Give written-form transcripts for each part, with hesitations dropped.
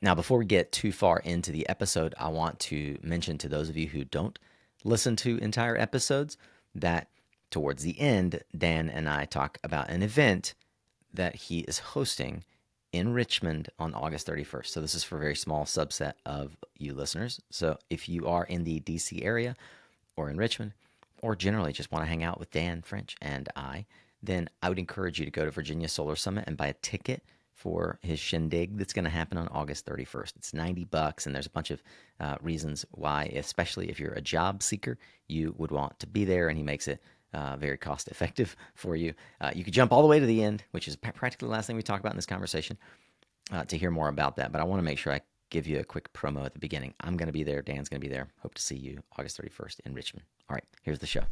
Now, before we get too far into the episode, I want to mention to those of you who don't listen to entire episodes that towards the end, Dan and I talk about an event that he is hosting in Richmond on August 31st. So this is for a very small subset of you listeners. So if you are in the DC area or in Richmond, or generally just want to hang out with Dan French and I, then I would encourage you to go to Virginia Solar Summit and buy a ticket for his shindig that's going to happen on August 31st. It's $90, and there's a bunch of reasons why, especially if you're a job seeker, you would want to be there, and he makes it very cost effective for you. You could jump all the way to the end, which is practically the last thing we talk about in this conversation, to hear more about that. But I want to make sure I give you a quick promo at the beginning. I'm going to be there. Dan's going to be there. Hope to see you August 31st in Richmond. All right, here's the show.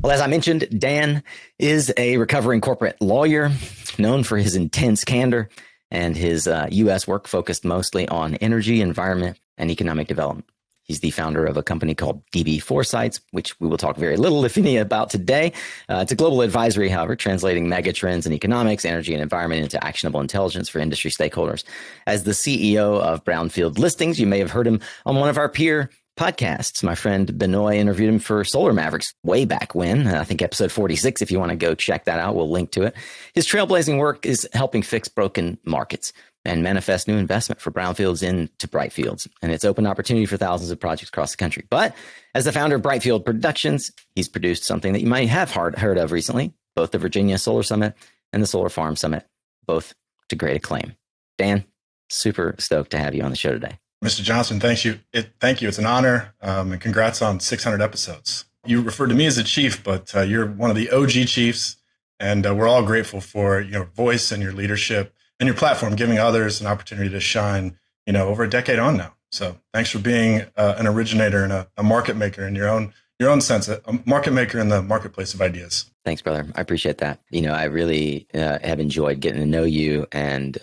Well, as I mentioned, Dan is a recovering corporate lawyer known for his intense candor and his U.S. work focused mostly on energy, environment, and economic development. He's the founder of a company called DB Foresights, which we will talk very little, if any, about today. It's a global advisory, however, translating megatrends in economics, energy, and environment into actionable intelligence for industry stakeholders. As the CEO of Brownfield Listings, you may have heard him on one of our peer podcasts. My friend Benoit interviewed him for Solar Mavericks way back when, I think episode 46. If you want to go check that out, we'll link to it. His trailblazing work is helping fix broken markets and manifest new investment for Brownfields into Brightfields. And it's open opportunity for thousands of projects across the country. But as the founder of Brightfield Productions, he's produced something that you might have heard of recently, both the Virginia Solar Summit and the Solar Farm Summit, both to great acclaim. Dan, super stoked to have you on the show today. Mr. Johnson, thank you. It's an honor, and congrats on 600 episodes. You referred to me as a chief, but you're one of the OG chiefs, and we're all grateful for your voice and your leadership and your platform, giving others an opportunity to shine, over a decade on now. So thanks for being an originator and a market maker in your own sense, a market maker in the marketplace of ideas. Thanks, brother. I appreciate that. I really have enjoyed getting to know you, and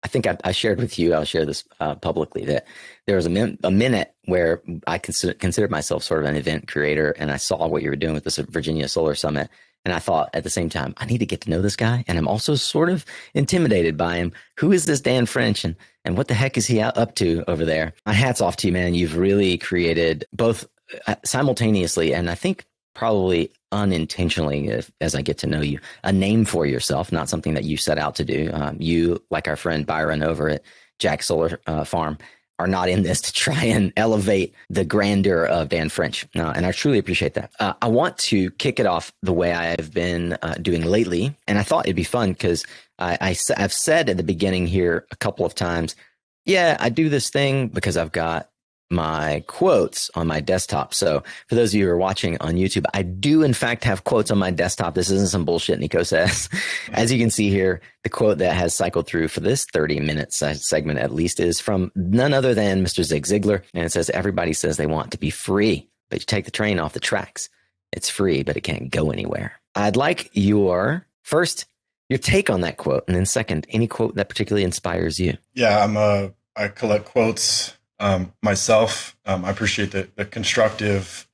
I think I shared with you, I'll share this publicly, that there was a minute where I considered myself sort of an event creator, and I saw what you were doing with this Virginia Solar Summit. And I thought at the same time, I need to get to know this guy. And I'm also sort of intimidated by him. Who is this Dan French? And what the heck is he up to over there? My hat's off to you, man. You've really created both simultaneously, and I think probably unintentionally, as I get to know you, a name for yourself, not something that you set out to do. You, like our friend Byron over at Jack Solar Farm, are not in this to try and elevate the grandeur of Dan French. And I truly appreciate that. I want to kick it off the way I've been doing lately. And I thought it'd be fun because I've said at the beginning here a couple of times, yeah, I do this thing because I've got my quotes on my desktop. So for those of you who are watching on YouTube, I do in fact have quotes on my desktop. This isn't some bullshit Nico says. As you can see here, the quote that has cycled through for this 30-minute segment at least is from none other than Mr. Zig Ziglar. And it says, everybody says they want to be free, but you take the train off the tracks. It's free, but it can't go anywhere. I'd like your take on that quote. And then second, any quote that particularly inspires you. Yeah, I collect quotes myself. I appreciate the constructive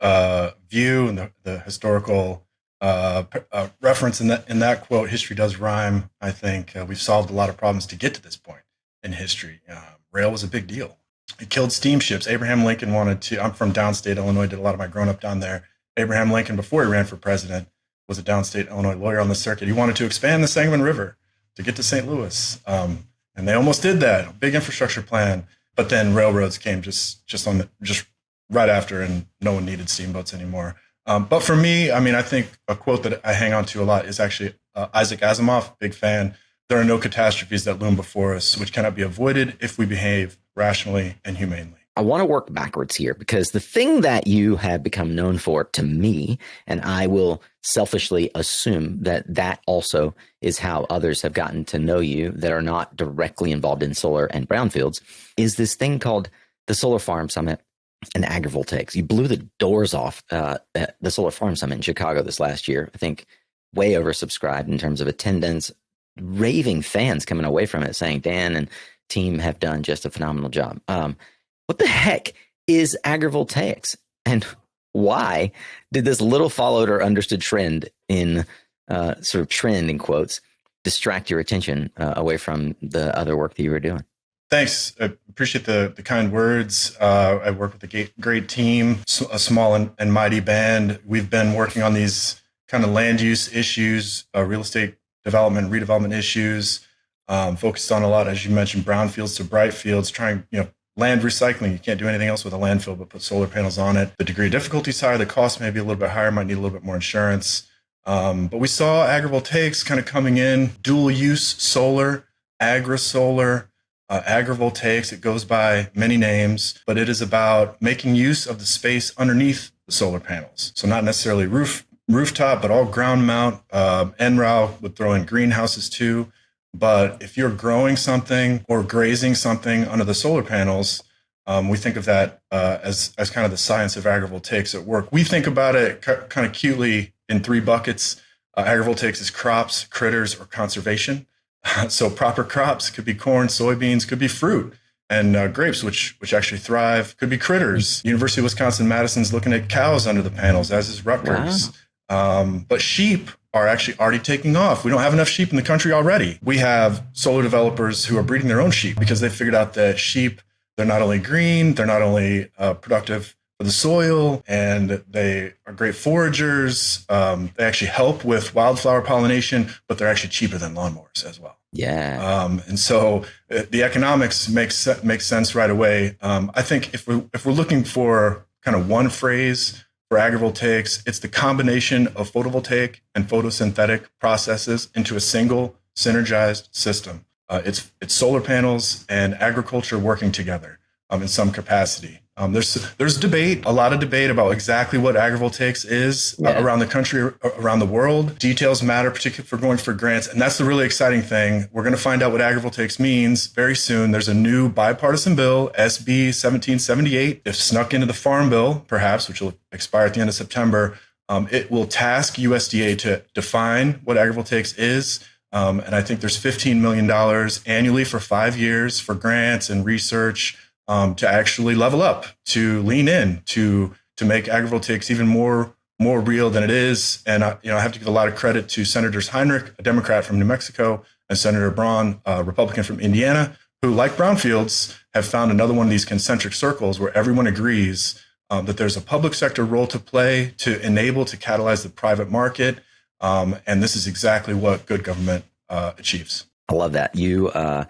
view and the historical reference in that quote. History does rhyme. I think we've solved a lot of problems to get to this point in history. Rail was a big deal. It killed steamships. Abraham Lincoln I'm from downstate Illinois, did a lot of my growing up down there. Abraham Lincoln, before he ran for president, was a downstate Illinois lawyer on the circuit. He wanted to expand the Sangamon River to get to St. Louis. And they almost did that, big infrastructure plan. But then railroads came just right after, and no one needed steamboats anymore. But for me, I think a quote that I hang on to a lot is actually Isaac Asimov, big fan. There are no catastrophes that loom before us which cannot be avoided if we behave rationally and humanely. I want to work backwards here because the thing that you have become known for to me, and I will selfishly assume that also is how others have gotten to know you that are not directly involved in solar and brownfields, is this thing called the Solar Farm Summit and Agrivoltaics. You blew the doors off at the Solar Farm Summit in Chicago this last year. I think way oversubscribed in terms of attendance, raving fans coming away from it saying Dan and team have done just a phenomenal job. What the heck is agrivoltaics, and why did this little followed or understood trend in sort of trend in quotes distract your attention away from the other work that you were doing? Thanks. I appreciate the kind words. I work with a great team, a small and mighty band. We've been working on these kind of land use issues, real estate development, redevelopment issues, focused on a lot, as you mentioned, brownfields to Brightfields, trying, land recycling. You can't do anything else with a landfill but put solar panels on it. The degree of difficulty is higher. The cost may be a little bit higher, might need a little bit more insurance. But we saw agrivoltaics kind of coming in, dual use solar, agri-solar, agrivoltaics. It goes by many names, but it is about making use of the space underneath the solar panels. So not necessarily rooftop, but all ground mount. NRAL would throw in greenhouses too. But if you're growing something or grazing something under the solar panels, we think of that as kind of the science of agrivoltaics at work. We think about it kind of cutely in three buckets. Agrivoltaics is crops, critters, or conservation. So proper crops could be corn, soybeans, could be fruit, and grapes, which actually thrive, could be critters. University of Wisconsin-Madison's looking at cows under the panels, as is Rutgers. Wow. But sheep are actually already taking off. We don't have enough sheep in the country already. We have solar developers who are breeding their own sheep because they figured out that sheep, they're not only green, they're not only productive for the soil, and they are great foragers. They actually help with wildflower pollination, but they're actually cheaper than lawnmowers as well. Yeah. And so the economics makes sense right away. I think if we're looking for kind of one phrase for agrivoltaics, it's the combination of photovoltaic and photosynthetic processes into a single synergized system. It's solar panels and agriculture working together in some capacity. There's debate, a lot of debate about exactly what agrivoltaics is around the country, around the world. Details matter, particularly for going for grants. And that's the really exciting thing. We're going to find out what agrivoltaics means very soon. There's a new bipartisan bill, SB 1778. If snuck into the Farm Bill, perhaps, which will expire at the end of September, it will task USDA to define what agrivoltaics is. And I think there's $15 million annually for 5 years for grants and research to actually level up, to lean in, to make agrivoltaics even more real than it is. And I have to give a lot of credit to Senators Heinrich, a Democrat from New Mexico, and Senator Braun, a Republican from Indiana, who, like Brownfields, have found another one of these concentric circles where everyone agrees that there's a public sector role to play to enable, to catalyze the private market. And this is exactly what good government achieves. I love that. You had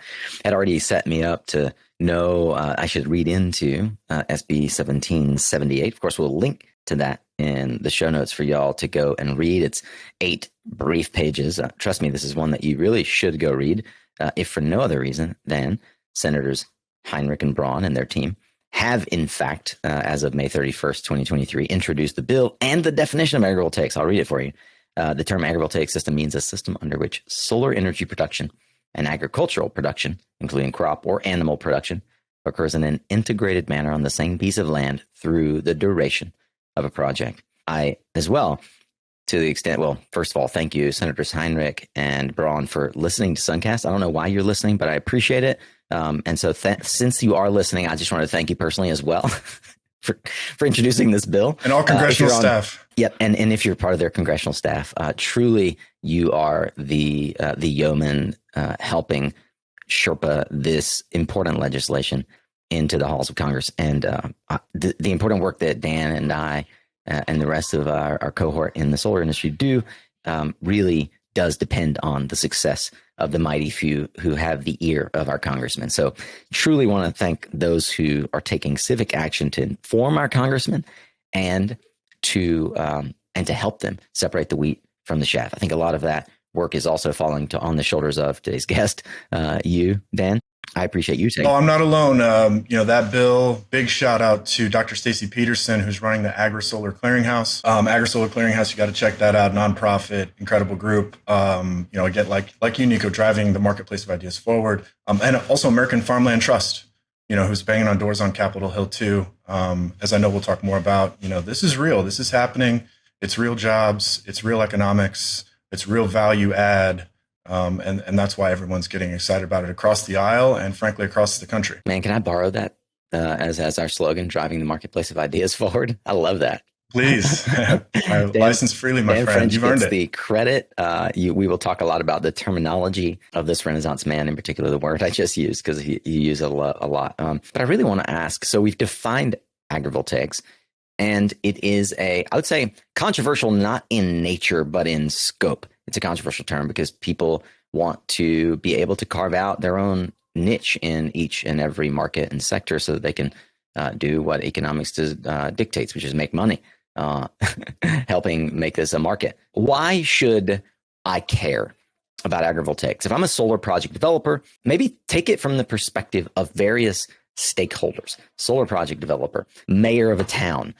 already set me up to know I should read into SB 1778. Of course, we'll link to that in the show notes for y'all to go and read. It's 8 brief pages. Trust me, this is one that you really should go read, if for no other reason than Senators Heinrich and Braun and their team have, in fact, as of May 31st, 2023, introduced the bill and the definition of agrivoltaics. I'll read it for you. The term agrivoltaic system means a system under which solar energy production and agricultural production, including crop or animal production, occurs in an integrated manner on the same piece of land through the duration of a project. I, as well, to the extent, well, first of all, thank you, Senators Heinrich and Braun, for listening to Suncast. I don't know why you're listening, but I appreciate it. And so since you are listening, I just want to thank you personally as well for introducing this bill. And all congressional staff. Yep. And if you're part of their congressional staff, truly you are the yeoman helping Sherpa this important legislation into the halls of Congress. And the important work that Dan and I and the rest of our cohort in the solar industry do really does depend on the success of the mighty few who have the ear of our congressmen. So truly want to thank those who are taking civic action to inform our congressmen and to help them separate the wheat from the chaff. I think a lot of that work is also falling on the shoulders of today's guest, you, Dan. I appreciate you taking. Oh, I'm not alone. That bill, big shout out to Dr. Stacy Peterson, who's running the Agri-Solar Clearinghouse. Agri-Solar Clearinghouse, you got to check that out. Nonprofit, incredible group. Again, like you, Nico, driving the marketplace of ideas forward. And also American Farmland Trust, who's banging on doors on Capitol Hill too. As I know we'll talk more about, this is real. This is happening. It's real jobs. It's real economics. It's real value add. And that's why everyone's getting excited about it across the aisle and frankly across the country. Man, can I borrow that as our slogan, driving the marketplace of ideas forward? I love that. Please. I Dan, license freely, my Dan friend. French You've earned gets it. the credit. We will talk a lot about the terminology of this Renaissance man, in particular, the word I just used, because he used it a lot. But I really want to ask, so we've defined agrivoltaics, and it is I would say, controversial, not in nature, but in scope. It's a controversial term because people want to be able to carve out their own niche in each and every market and sector so that they can do what economics dictates, which is make money, helping make this a market. Why should I care about agrivoltaics? If I'm a solar project developer, maybe take it from the perspective of various stakeholders: solar project developer, mayor of a town,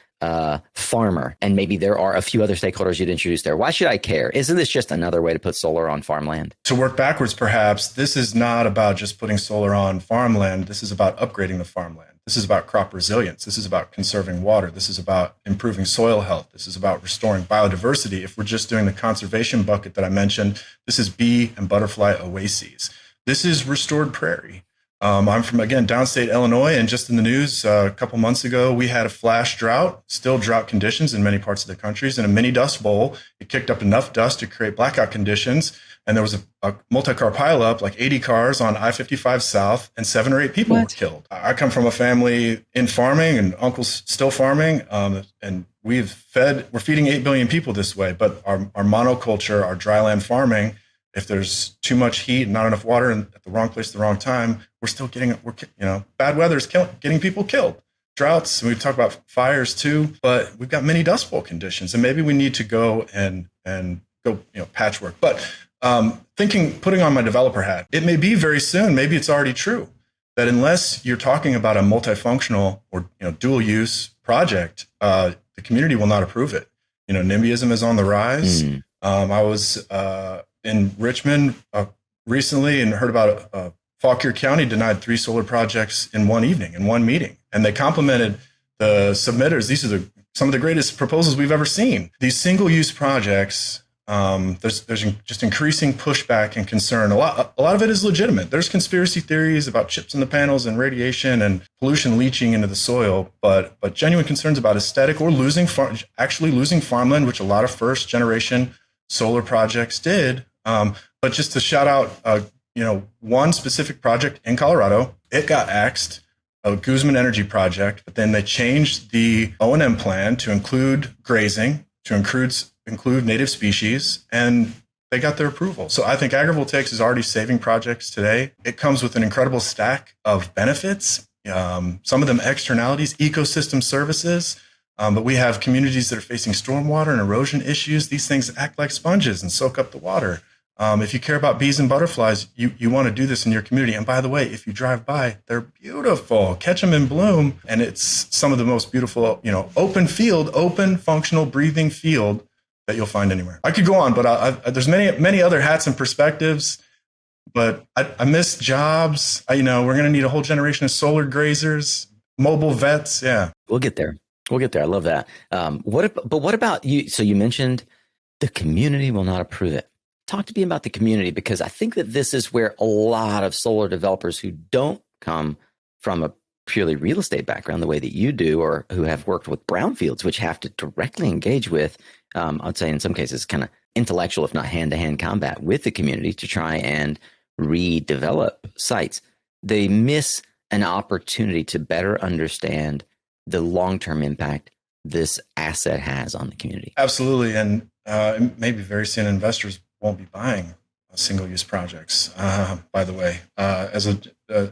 farmer, and maybe there are a few other stakeholders you'd introduce there. Why should I care? Isn't this just another way to put solar on farmland? To work backwards, perhaps, this is not about just putting solar on farmland. This is about upgrading the farmland. This is about crop resilience. This is about conserving water. This is about improving soil health. This is about restoring biodiversity. If we're just doing the conservation bucket that I mentioned, this is bee and butterfly oases. This is restored prairie. I'm from, again, downstate Illinois, and just in the news a couple months ago, we had a flash drought, still drought conditions in many parts of the countries. In a mini dust bowl, it kicked up enough dust to create blackout conditions, and there was a multi-car pileup, like 80 cars on I-55 South, and 7 or 8 people were killed. I come from a family in farming, and uncle's still farming, and we're feeding 8 billion people this way, but our monoculture, our dryland farming, if there's too much heat and not enough water at the wrong place at the wrong time, we're still bad weather is getting people killed. Droughts, and we talk about fires too, but we've got many dust bowl conditions, and maybe we need to go and go patchwork. But putting on my developer hat, it may be very soon, maybe it's already true, that unless you're talking about a multifunctional or dual use project, the community will not approve it. NIMBYism is on the rise. I was in Richmond recently and heard about Fauquier County denied 3 solar projects in one evening, in one meeting. And they complimented the submitters. These are some of the greatest proposals we've ever seen. These single-use projects, there's just increasing pushback and concern. A lot of it is legitimate. There's conspiracy theories about chips in the panels and radiation and pollution leaching into the soil, but genuine concerns about aesthetic or actually losing farmland, which a lot of first-generation solar projects did. But just to shout out, one specific project in Colorado, it got axed, a Guzman Energy project, but then they changed the O&M plan to include grazing, to include native species, and they got their approval. So I think agrivoltaics is already saving projects today. It comes with an incredible stack of benefits, some of them externalities, ecosystem services. But we have communities that are facing stormwater and erosion issues. These things act like sponges and soak up the water. If you care about bees and butterflies, you want to do this in your community. And by the way, if you drive by, they're beautiful. Catch them in bloom. And it's some of the most beautiful, open, functional, breathing field that you'll find anywhere. I could go on, but there's many other hats and perspectives. But I miss jobs. We're going to need a whole generation of solar grazers, mobile vets. Yeah. We'll get there. I love that. What about you? So you mentioned the community will not approve it. Talk to me about the community, because I think that this is where a lot of solar developers who don't come from a purely real estate background the way that you do, or who have worked with brownfields, which have to directly engage with, I'd say in some cases, kind of intellectual, if not hand-to-hand combat with the community to try and redevelop sites. They miss an opportunity to better understand the long-term impact this asset has on the community. Absolutely. And maybe very soon investors won't be buying single-use projects, by the way.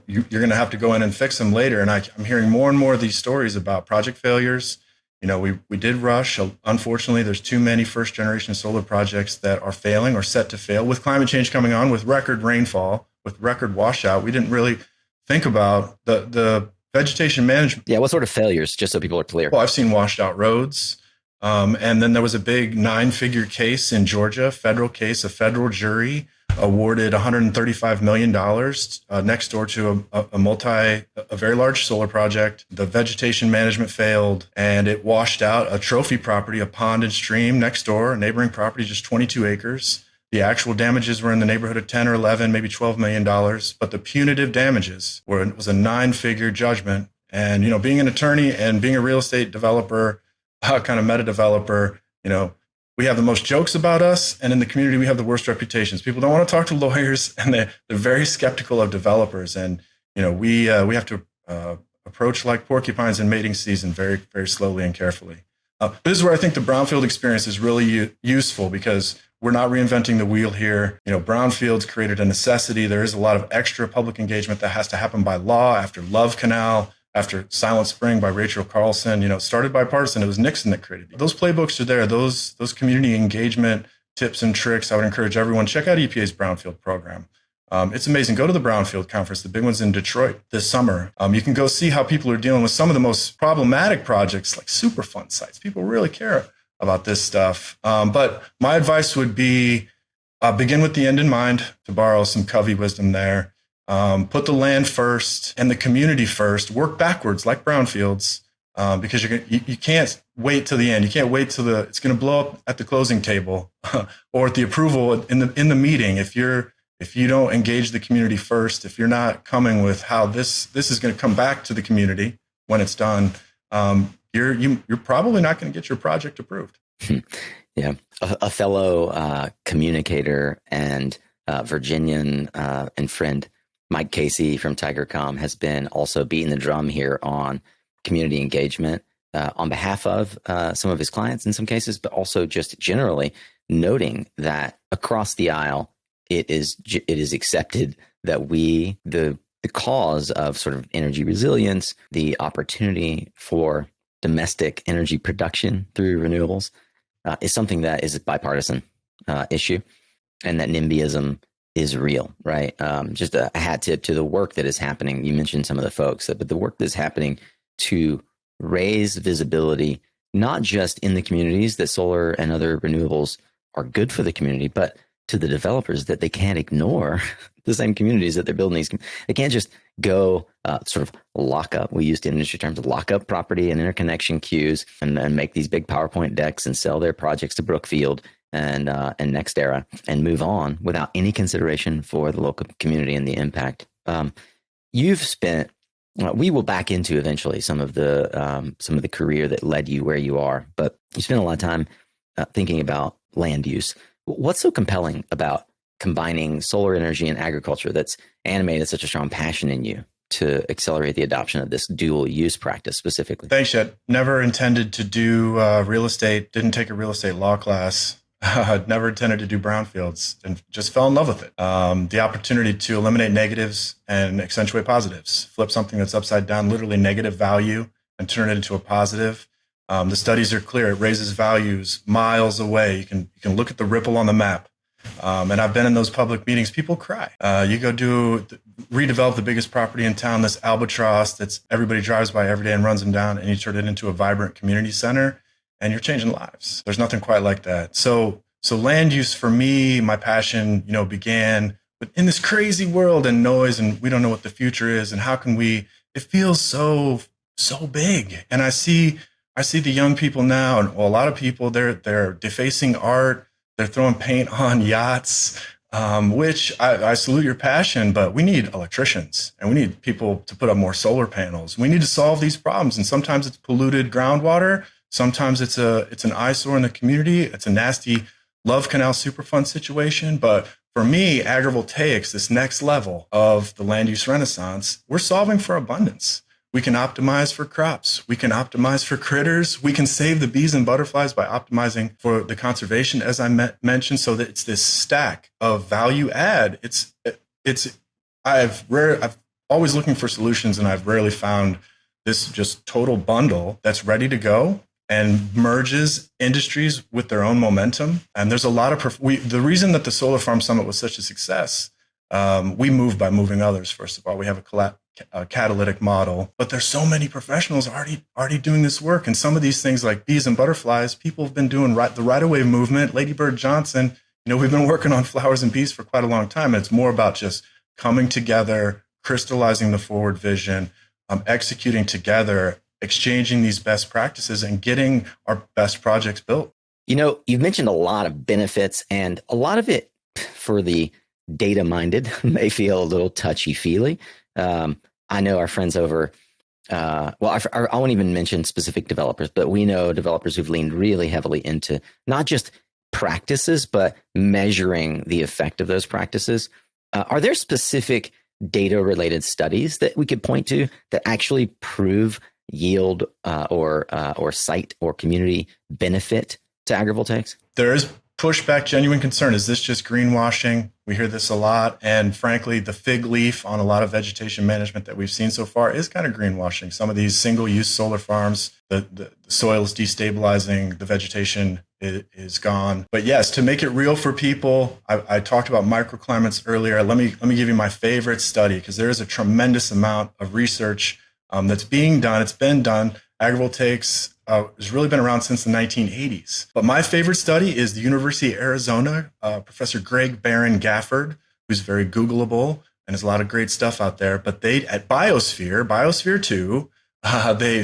You're going to have to go in and fix them later. And I'm hearing more and more of these stories about project failures. We did rush. Unfortunately, there's too many first-generation solar projects that are failing or set to fail. With climate change coming on, with record rainfall, with record washout, we didn't really think about the vegetation management. Yeah, what sort of failures, just so people are clear? Well, I've seen washed out roads. And then there was a big 9-figure case in Georgia, federal case, a federal jury awarded $135 million next door to a very large solar project. The vegetation management failed, and it washed out a trophy property, a pond and stream next door, a neighboring property, just 22 acres. The actual damages were in the neighborhood of 10 or 11, maybe $12 million, but the punitive damages was a 9-figure judgment. And, being an attorney and being a real estate developer, kind of meta developer. We have the most jokes about us, and in the community, we have the worst reputations. People don't want to talk to lawyers, and they're very skeptical of developers. And we have to approach like porcupines in mating season, very, very slowly and carefully. This is where I think the brownfield experience is really useful, because we're not reinventing the wheel here. Brownfields created a necessity. There is a lot of extra public engagement that has to happen by law after Love Canal, after Silent Spring by Rachel Carlson. Started bipartisan. It was Nixon that created it. Those playbooks are there. Those community engagement tips and tricks. I would encourage everyone, check out EPA's Brownfield program. It's amazing. Go to the Brownfield conference. The big one's in Detroit this summer. You can go see how people are dealing with some of the most problematic projects, like Superfund sites. People really care about this stuff. But my advice would be begin with the end in mind, to borrow some Covey wisdom there. Put the land first and the community first. Work backwards, like Brownfields, because you can't wait till the end. You can't wait till it's going to blow up at the closing table or at the approval in the meeting. If you don't engage the community first, if you're not coming with how this is going to come back to the community when it's done, you're probably not going to get your project approved. Yeah, a fellow communicator and Virginian and friend, Mike Casey from TigerCom, has been also beating the drum here on community engagement on behalf of some of his clients in some cases, but also just generally noting that across the aisle, it is accepted that the cause of sort of energy resilience, the opportunity for domestic energy production through renewables, is something that is a bipartisan issue, and that NIMBYism is real, right? Just a hat tip to the work that is happening. You mentioned some of the folks, but the work that's happening to raise visibility, not just in the communities that solar and other renewables are good for the community, but to the developers, that they can't ignore the same communities that they're building these. They can't just go sort of lock up. We used industry terms of lock up property and interconnection queues and make these big PowerPoint decks and sell their projects to Brookfield and NextEra and move on without any consideration for the local community and the impact. You've spent. We will back into eventually some of the career that led you where you are, but you spent a lot of time thinking about land use. What's so compelling about combining solar energy and agriculture that's animated such a strong passion in you to accelerate the adoption of this dual use practice specifically? Thanks, Chet. Never intended to do real estate, didn't take a real estate law class, never intended to do brownfields, and just fell in love with it. The opportunity to eliminate negatives and accentuate positives, flip something that's upside down, literally negative value, and turn it into a positive. The studies are clear. It raises values miles away. You can look at the ripple on the map. And I've been in those public meetings. People cry. You go redevelop the biggest property in town, this albatross that's everybody drives by every day and runs them down, and you turn it into a vibrant community center, and you're changing lives. There's nothing quite like that. So land use for me, my passion, began in this crazy world and noise, and we don't know what the future is, and how can we? It feels so big, and I see the young people now, and a lot of people, they're defacing art. They're throwing paint on yachts, which I salute your passion, but we need electricians, and we need people to put up more solar panels. We need to solve these problems. And sometimes it's polluted groundwater. Sometimes it's an eyesore in the community. It's a nasty Love Canal Superfund situation. But for me, agrivoltaics, this next level of the land use renaissance, we're solving for abundance. We can optimize for crops. We can optimize for critters. We can save the bees and butterflies by optimizing for the conservation, as I mentioned, so that it's this stack of value add. I've always looking for solutions, and I've rarely found this just total bundle that's ready to go and merges industries with their own momentum. And there's a lot of the reason that the Solar Farm Summit was such a success. We move by moving others. First of all, we have a catalytic model, but there's so many professionals already doing this work. And some of these things like bees and butterflies, people have been doing the right-of-way movement. Lady Bird Johnson, we've been working on flowers and bees for quite a long time. And it's more about just coming together, crystallizing the forward vision, executing together, exchanging these best practices, and getting our best projects built. You've mentioned a lot of benefits, and a lot of it for the data-minded may feel a little touchy-feely. I know our friends over I won't even mention specific developers, but we know developers who've leaned really heavily into not just practices, but measuring the effect of those practices. Are there specific data related studies that we could point to that actually prove yield or site or community benefit to agrivoltaics? There is pushback, genuine concern. Is this just greenwashing? We hear this a lot. And frankly, the fig leaf on a lot of vegetation management that we've seen so far is kind of greenwashing. Some of these single-use solar farms, the soil is destabilizing, the vegetation is gone. But yes, to make it real for people, I talked about microclimates earlier. Let me give you my favorite study, because there is a tremendous amount of research that's being done. It's been done. Agrivoltaics has really been around since the 1980s. But my favorite study is the University of Arizona, Professor Greg Barron Gafford, who's very Googleable and there's a lot of great stuff out there. But they, at Biosphere 2,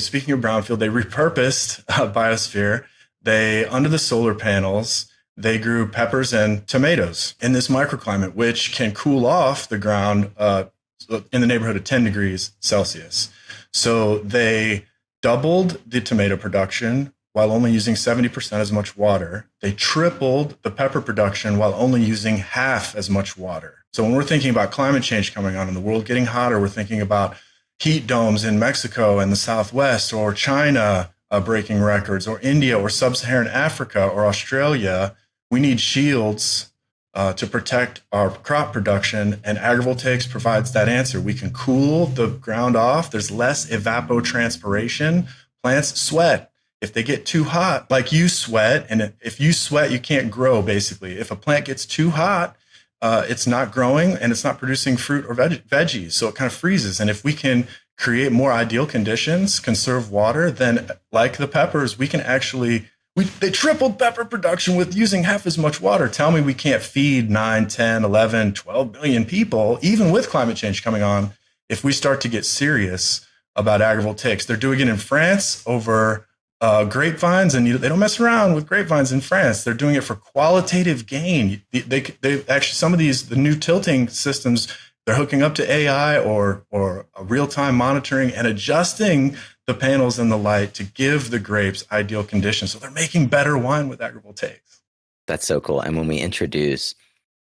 speaking of Brownfield, they repurposed Biosphere. They, under the solar panels, they grew peppers and tomatoes in this microclimate, which can cool off the ground in the neighborhood of 10 degrees Celsius. So they doubled the tomato production while only using 70% as much water. They tripled the pepper production while only using half as much water. So when we're thinking about climate change coming on in the world getting hotter, we're thinking about heat domes in Mexico and the Southwest, or China breaking records, or India, or sub-Saharan Africa, or Australia. We need shields to protect our crop production, and agrivoltaics provides that answer. We can cool the ground off. There's less evapotranspiration. Plants sweat. If they get too hot, like you sweat, and if you sweat, you can't grow, basically. If a plant gets too hot, it's not growing and it's not producing fruit or veggies, so it kind of freezes. And if we can create more ideal conditions, conserve water, then like the peppers, we can actually they tripled pepper production with using half as much water. Tell me we can't feed 9, 10, 11, 12 billion people, even with climate change coming on, if we start to get serious about agrivoltaics. They're doing it in France over grapevines, and they don't mess around with grapevines in France. They're doing it for qualitative gain. They actually, some of the new tilting systems, they're hooking up to AI or a real-time monitoring and adjusting the panels and the light to give the grapes ideal conditions. So they're making better wine with agrivoltaics. That's so cool. And when we introduce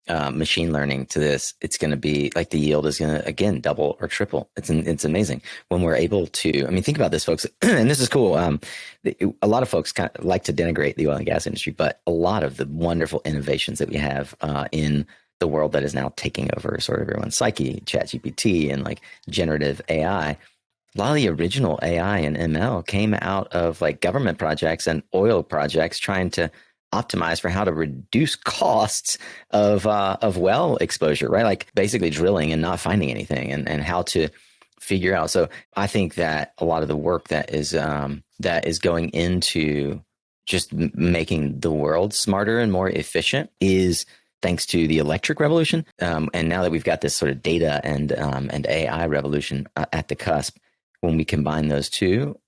machine learning to this, it's going to be like the yield is going to, again, double or triple. It's amazing when we're able to, I mean, think about this, folks, and this is cool. A lot of folks kind of like to denigrate the oil and gas industry, but a lot of the wonderful innovations that we have in the world that is now taking over sort of everyone's psyche, ChatGPT and like generative AI, a lot of the original AI and ML came out of like government projects and oil projects trying to optimize for how to reduce costs of well exposure, right? Like basically drilling and not finding anything, and how to figure out. So I think that a lot of the work that is going into just making the world smarter and more efficient is thanks to the electric revolution. And now that we've got this sort of data and AI revolution at the cusp, when we combine those two,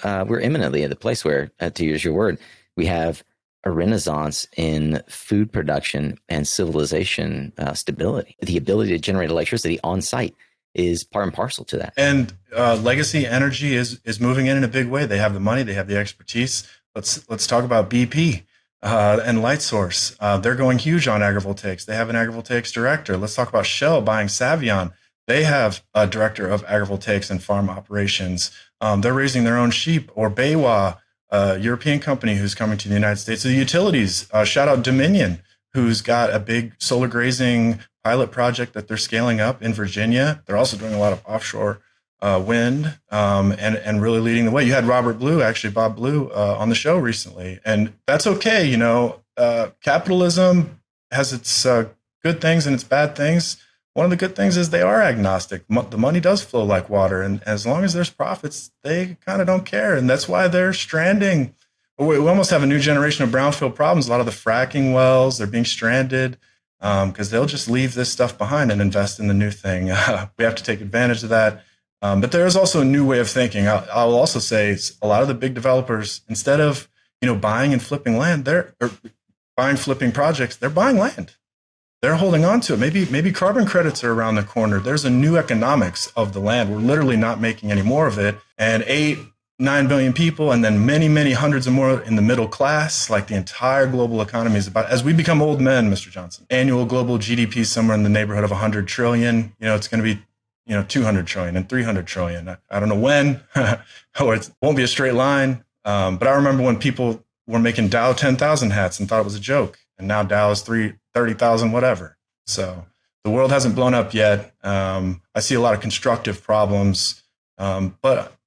we're imminently at the place where, to use your word, we have a renaissance in food production and civilization stability. The ability to generate electricity on site is part and parcel to that. And legacy energy is moving in a big way. They have the money, they have the expertise. Let's talk about BP and LightSource. They're going huge on agrivoltaics. They have an agrivoltaics director. Let's talk about Shell buying Savion. They have a director of agrivoltaics and farm operations. They're raising their own sheep. Or BayWa, a European company who's coming to the United States. So the utilities, shout out Dominion, who's got a big solar grazing pilot project that they're scaling up in Virginia. They're also doing a lot of offshore wind and really leading the way. You had Bob Blue, on the show recently, and that's okay. You know, capitalism has its good things and its bad things. One of the good things is they are agnostic. The money does flow like water. And as long as there's profits, they kind of don't care. And that's why they're stranding. We almost have a new generation of brownfield problems. A lot of the fracking wells, they're being stranded because they'll just leave this stuff behind and invest in the new thing. We have to take advantage of that. But there is also a new way of thinking. I'll also say a lot of the big developers, instead of buying and flipping land, flipping projects, they're buying land. they're holding on to it. Maybe carbon credits are around the corner. There's a new economics of the land. We're literally not making any more of it. And 8-9 billion people, and then many hundreds of more in the middle class. Like the entire global economy is about, as we become old men, Mr. Johnson, annual global GDP somewhere in the neighborhood of 100 trillion. It's going to be 200 trillion and 300 trillion. I don't know when, or it won't be a straight line. But I remember when people were making Dow 10,000 hats and thought it was a joke. And now Dow is 30,000, whatever. So the world hasn't blown up yet. I see a lot of constructive problems. But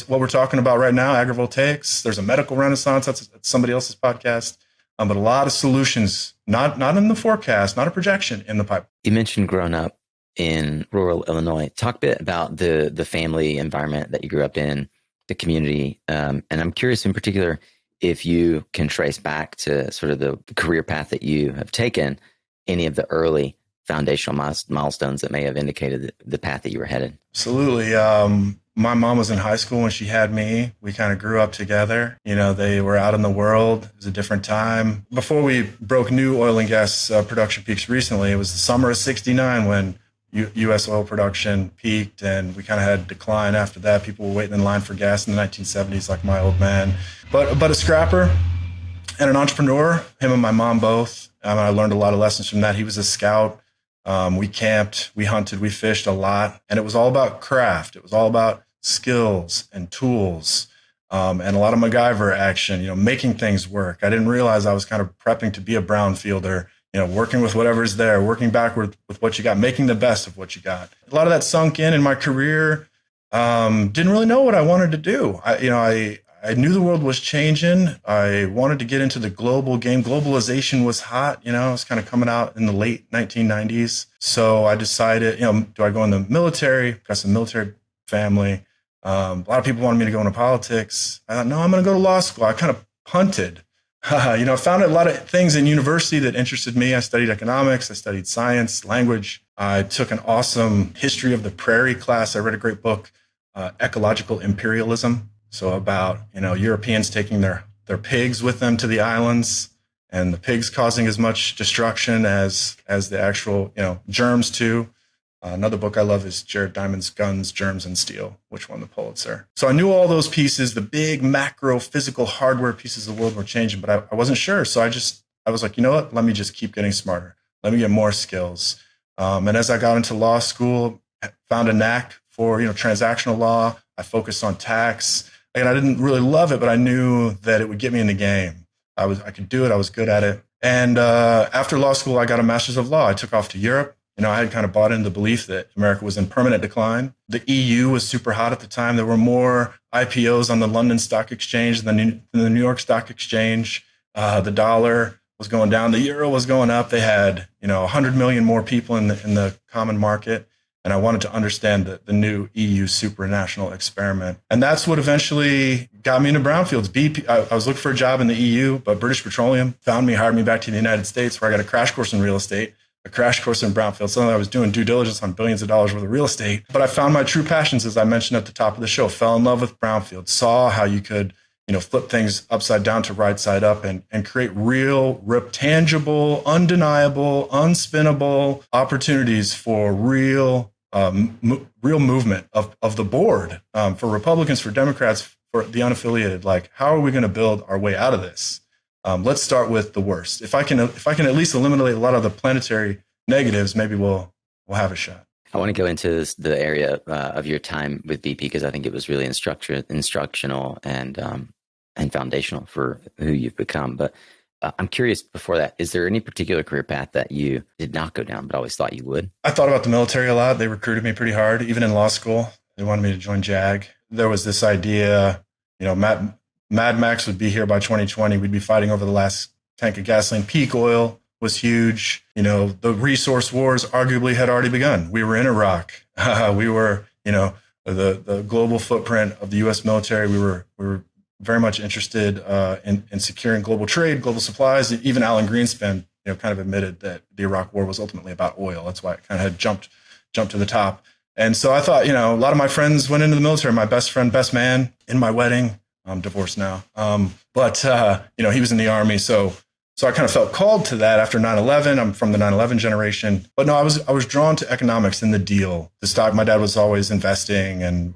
what we're talking about right now, agrivoltaics, there's a medical renaissance. That's somebody else's podcast. But a lot of solutions, not in the forecast, not a projection, in the pipe. You mentioned growing up in rural Illinois. Talk a bit about the family environment that you grew up in, the community. And I'm curious in particular if you can trace back to sort of the career path that you have taken, any of the early foundational milestones that may have indicated the path that you were headed. Absolutely. My mom was in high school when she had me. We kind of grew up together. They were out in the world. It was a different time. Before we broke new oil and gas production peaks recently, it was the summer of '69 when U.S. oil production peaked, and we kind of had decline after that. People were waiting in line for gas in the 1970s, like my old man. But a scrapper and an entrepreneur, him and my mom both. I learned a lot of lessons from that. He was a scout. We camped, we hunted, we fished a lot, and it was all about craft. It was all about skills and tools, and a lot of MacGyver action, making things work. I didn't realize I was kind of prepping to be a brownfielder, working with whatever's there, working backward with what you got, making the best of what you got. A lot of that sunk in my career. Didn't really know what I wanted to do. I knew the world was changing. I wanted to get into the global game. Globalization was hot. It was kind of coming out in the late 1990s. So I decided, do I go in the military? Got some military family. A lot of people wanted me to go into politics. I thought, no, I'm going to go to law school. I kind of punted. I found a lot of things in university that interested me. I studied economics. I studied science, language. I took an awesome history of the prairie class. I read a great book, Ecological Imperialism. So about, Europeans taking their pigs with them to the islands, and the pigs causing as much destruction as the actual, germs too. Another book I love is Jared Diamond's Guns, Germs, and Steel, which won the Pulitzer. So I knew all those pieces, the big macro physical hardware pieces of the world were changing, but I wasn't sure. So I was like, you know what? Let me just keep getting smarter. Let me get more skills. And as I got into law school, I found a knack for, transactional law. I focused on tax. And I didn't really love it, but I knew that it would get me in the game. I could do it. I was good at it. And after law school, I got a master's of law. I took off to Europe. I had kind of bought into the belief that America was in permanent decline. The EU was super hot at the time. There were more IPOs on the London Stock Exchange than the New York Stock Exchange. The dollar was going down. The euro was going up. They had 100 million more people in the common market. And I wanted to understand the new EU supranational experiment. And that's what eventually got me into Brownfields. BP, I was looking for a job in the EU, but British Petroleum found me, hired me back to the United States, where I got a crash course in real estate, a crash course in Brownfields. Something I was doing due diligence on billions of dollars worth of real estate. But I found my true passions, as I mentioned at the top of the show, fell in love with Brownfields, saw how you could flip things upside down to right side up and create real, tangible, undeniable, unspinnable opportunities for real movement of the board, for Republicans, for Democrats, for the unaffiliated. Like, how are we going to build our way out of this? Let's start with the worst. If I can at least eliminate a lot of the planetary negatives, maybe we'll have a shot. I want to go into the area of your time with BP, because I think it was really instructional and foundational for who you've become. But I'm curious, before that, is there any particular career path that you did not go down but always thought you would? I thought about the military a lot. They recruited me pretty hard, even in law school. They wanted me to join JAG. There was this idea, Mad Max would be here by 2020. We'd be fighting over the last tank of gasoline. Peak oil was huge. The resource wars arguably had already begun. We were in Iraq. We were, the global footprint of the U.S. military. We were very much interested in securing global trade, global supplies. Even Alan Greenspan, kind of admitted that the Iraq War was ultimately about oil. That's why it kind of had jumped to the top. And so I thought, a lot of my friends went into the military. My best friend, best man in my wedding, I'm divorced now. But he was in the Army. So So I kind of felt called to that after 9/11. I'm from the 9/11 generation, but no, I was drawn to economics in the deal. The stock. My dad was always investing and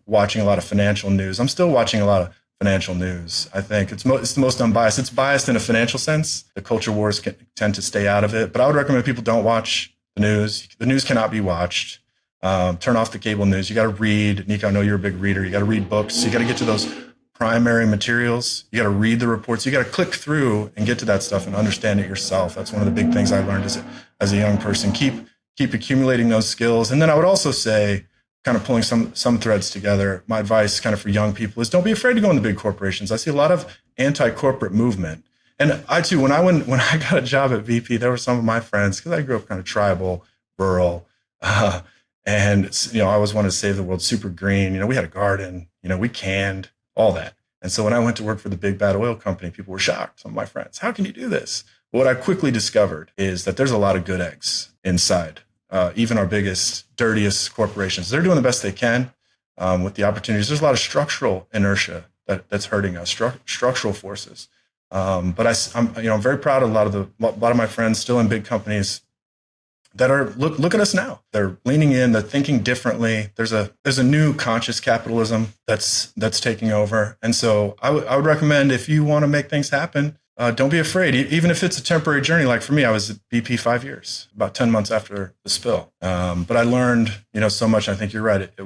watching a lot of financial news. I'm still watching a lot of financial news. I think it's the most unbiased. It's biased in a financial sense. The culture wars tend to stay out of it, but I would recommend people don't watch the news. The news cannot be watched. Turn off the cable news. You got to read. Nico, I know you're a big reader. You got to read books. You got to get to those primary materials. You got to read the reports. You got to click through and get to that stuff and understand it yourself. That's one of the big things I learned as a young person. Keep accumulating those skills. And then I would also say, kind of pulling some threads together, my advice kind of for young people is don't be afraid to go into big corporations. I see a lot of anti-corporate movement. And I too, when I got a job at VP, there were some of my friends, because I grew up kind of tribal, rural, and I always wanted to save the world, super green. We had a garden, we canned, all that. And so when I went to work for the big bad oil company, people were shocked. Some of my friends, how can you do this? What I quickly discovered is that there's a lot of good eggs inside. Even our biggest, dirtiest corporations, they're doing the best they can with the opportunities. There's a lot of structural inertia that's hurting us, structural forces. But I'm very proud of a lot of my friends still in big companies that are look at us now. They're leaning in, they're thinking differently. There's a new conscious capitalism that's taking over. And so I would recommend, if you want to make things happen, don't be afraid, even if it's a temporary journey. Like for me, I was at BP 5 years, about 10 months after the spill. But I learned, so much. I think you're right. It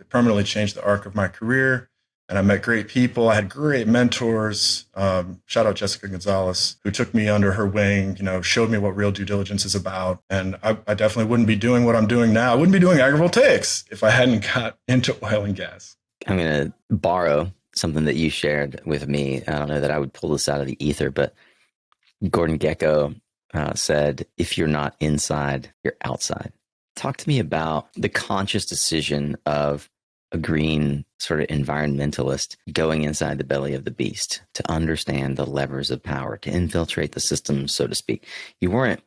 permanently changed the arc of my career. And I met great people. I had great mentors. Shout out Jessica Gonzalez, who took me under her wing, showed me what real due diligence is about. And I definitely wouldn't be doing what I'm doing now. I wouldn't be doing agrivoltaics if I hadn't got into oil and gas. I'm going to borrow something that you shared with me. I don't know that I would pull this out of the ether, but Gordon Gekko said, if you're not inside, you're outside. Talk to me about the conscious decision of a green sort of environmentalist going inside the belly of the beast to understand the levers of power, to infiltrate the system, so to speak. You weren't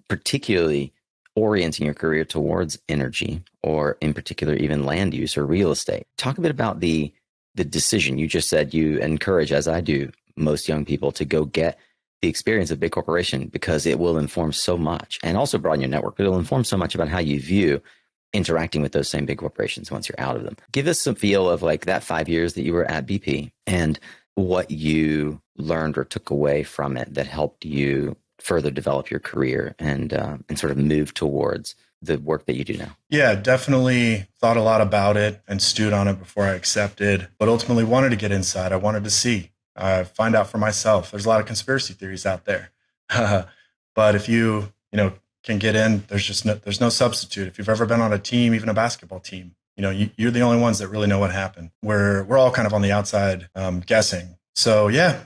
particularly orienting your career towards energy, or in particular, even land use or real estate. Talk a bit about the decision. You just said you encourage, as I do, most young people to go get the experience of big corporation, because it will inform so much, and also broaden your network, but it'll inform so much about how you view interacting with those same big corporations once you're out of them. Give us some feel of like that 5 years that you were at BP and what you learned or took away from it that helped you further develop your career and sort of move towards the work that you do now. Yeah, definitely thought a lot about it and stewed on it before I accepted, but ultimately wanted to get inside. I wanted to see, find out for myself. There's a lot of conspiracy theories out there. But if you can get in, there's no substitute. If you've ever been on a team, even a basketball team, you're the only ones that really know what happened. We're all kind of on the outside guessing. So yeah,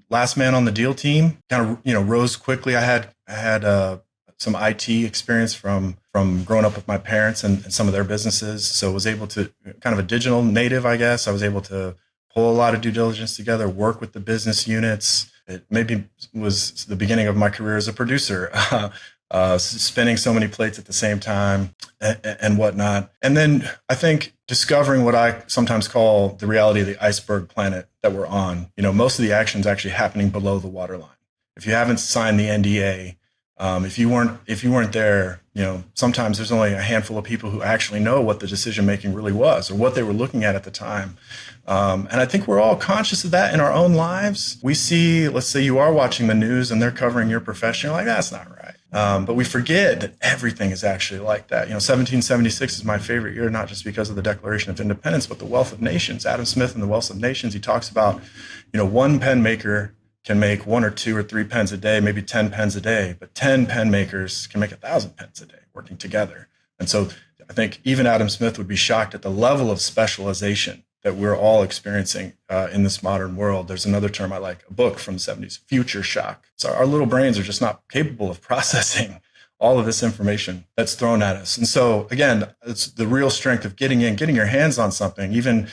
last man on the deal team kind of rose quickly. I had some IT experience from growing up with my parents and some of their businesses, so was able to, kind of a digital native, I guess. I was able to pull a lot of due diligence together, work with the business units. It maybe was the beginning of my career as a producer. Spinning so many plates at the same time and whatnot. And then I think discovering what I sometimes call the reality of the iceberg planet that we're on. Most of the action is actually happening below the waterline. If you haven't signed the NDA, if you weren't there, sometimes there's only a handful of people who actually know what the decision making really was or what they were looking at the time. And I think we're all conscious of that in our own lives. We see, let's say you are watching the news and they're covering your profession. You're like, that's not right. But we forget that everything is actually like that. 1776 is my favorite year, not just because of the Declaration of Independence, but the wealth of nations. Adam Smith and the Wealth of Nations, he talks about, one pen maker can make 1 or 2 or 3 pens a day, maybe 10 pens a day, but 10 pen makers can make 1,000 pens a day working together. And so I think even Adam Smith would be shocked at the level of specialization that we're all experiencing in this modern world. There's another term I like, a book from the 70s, future shock. So our little brains are just not capable of processing all of this information that's thrown at us. And so again, it's the real strength of getting your hands on something, even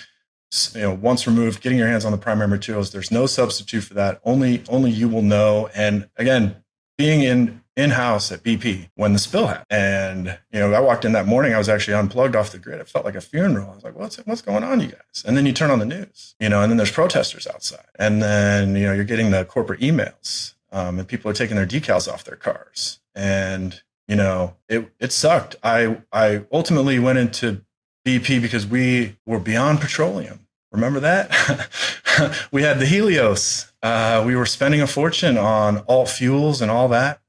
once removed, getting your hands on the primary materials. There's no substitute for that. Only you will know. And again, being in-house at BP when the spill happened. And, I walked in that morning, I was actually unplugged off the grid. It felt like a funeral. I was like, what's going on, you guys? And then you turn on the news, and then there's protesters outside. And then, you're getting the corporate emails. and people are taking their decals off their cars. And, you know, it sucked. I ultimately went into BP because we were beyond petroleum. Remember that? We had the Helios. We were spending a fortune on alt fuels and all that.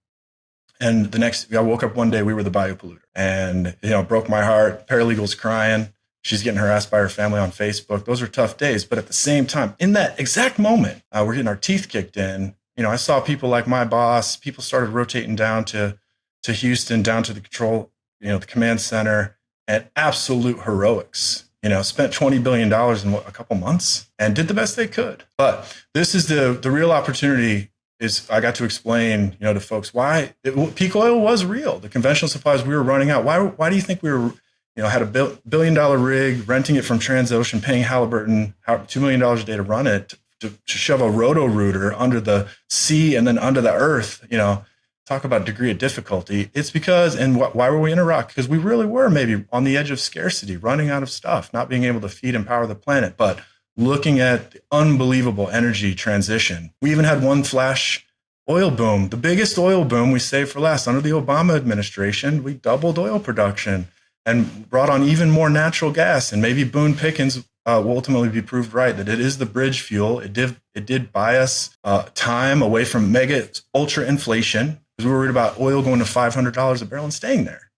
And I woke up one day, we were the biopolluter. And, you know, it broke my heart. Paralegal's crying. She's getting harassed by her family on Facebook. Those were tough days. But at the same time, in that exact moment, we're getting our teeth kicked in. You know, I saw people like my boss, people started rotating down to Houston, down to the control, you know, the command center, and absolute heroics. You know, spent $20 billion in a couple months and did the best they could. But this is the real opportunity. Is I got to explain, you know, to folks why peak oil was real. The conventional supplies we were running out. Why do you think we were, you know, had a $1 billion rig, renting it from Transocean, paying Halliburton $2 million a day to run it, to shove a roto-rooter under the sea and then under the earth, you know, talk about degree of difficulty. It's because, and why were we in Iraq? Because we really were maybe on the edge of scarcity, running out of stuff, not being able to feed and power the planet. But looking at the unbelievable energy transition, we even had one flash oil boom, the biggest oil boom we saved for last. Under the Obama administration, we doubled oil production and brought on even more natural gas. And maybe Boone Pickens will ultimately be proved right that it is the bridge fuel. It did buy us time away from mega ultra inflation, because we were worried about oil going to $500 a barrel and staying there.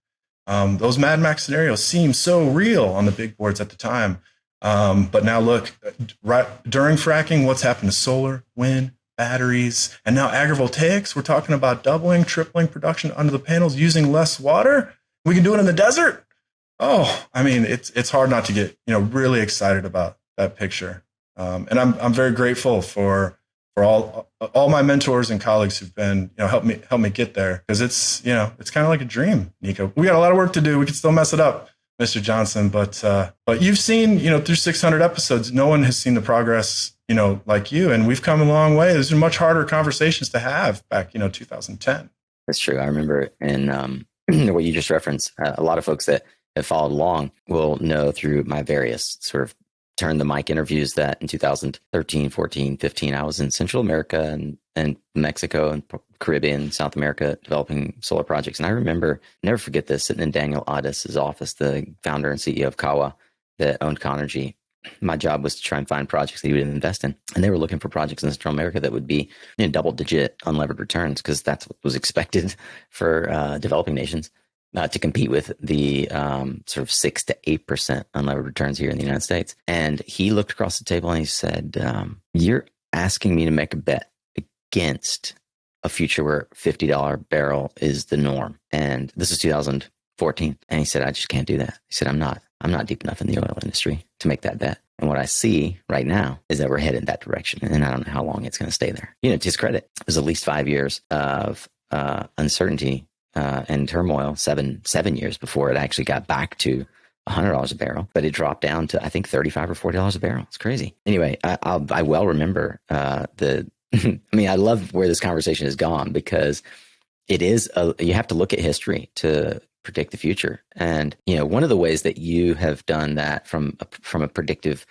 Those Mad Max scenarios seemed so real on the big boards at the time. But now look, right during fracking, what's happened to solar, wind, batteries, and now agrivoltaics? We're talking about doubling, tripling production under the panels using less water. We can do it in the desert. Oh, I mean, it's hard not to get, you know, really excited about that picture. And I'm very grateful for all my mentors and colleagues who've been, you know, help me get there, because it's, you know, it's kind of like a dream, Nico. We got a lot of work to do. We can still mess it up, Mr. Johnson, but you've seen, you know, through 600 episodes, no one has seen the progress, you know, like you, and we've come a long way. These are much harder conversations to have back, you know, 2010. That's true. I remember in what you just referenced, a lot of folks that have followed along will know through my various sort of turn the mic interviews that in 2013, 14, 15, I was in Central America and Mexico and Caribbean, South America, developing solar projects. And I remember, never forget this, sitting in Daniel Addis's office, the founder and CEO of Kawa that owned Conergy. My job was to try and find projects that he would invest in. And they were looking for projects in Central America that would be, you know, double-digit unlevered returns, because that's what was expected for developing nations. To compete with the sort of 6 to 8% unlevered returns here in the United States. And he looked across the table and he said, you're asking me to make a bet against a future where $50 barrel is the norm. And this is 2014. And he said, I just can't do that. He said, I'm not deep enough in the oil industry to make that bet. And what I see right now is that we're headed in that direction. And I don't know how long it's going to stay there. You know, to his credit, it was at least 5 years of uncertainty and turmoil, seven years before it actually got back to $100 a barrel, but it dropped down to, I think, $35 or $40 a barrel. It's crazy. Anyway, I well remember I mean, I love where this conversation has gone, because it is, you have to look at history to predict the future. And, you know, one of the ways that you have done that from a predictive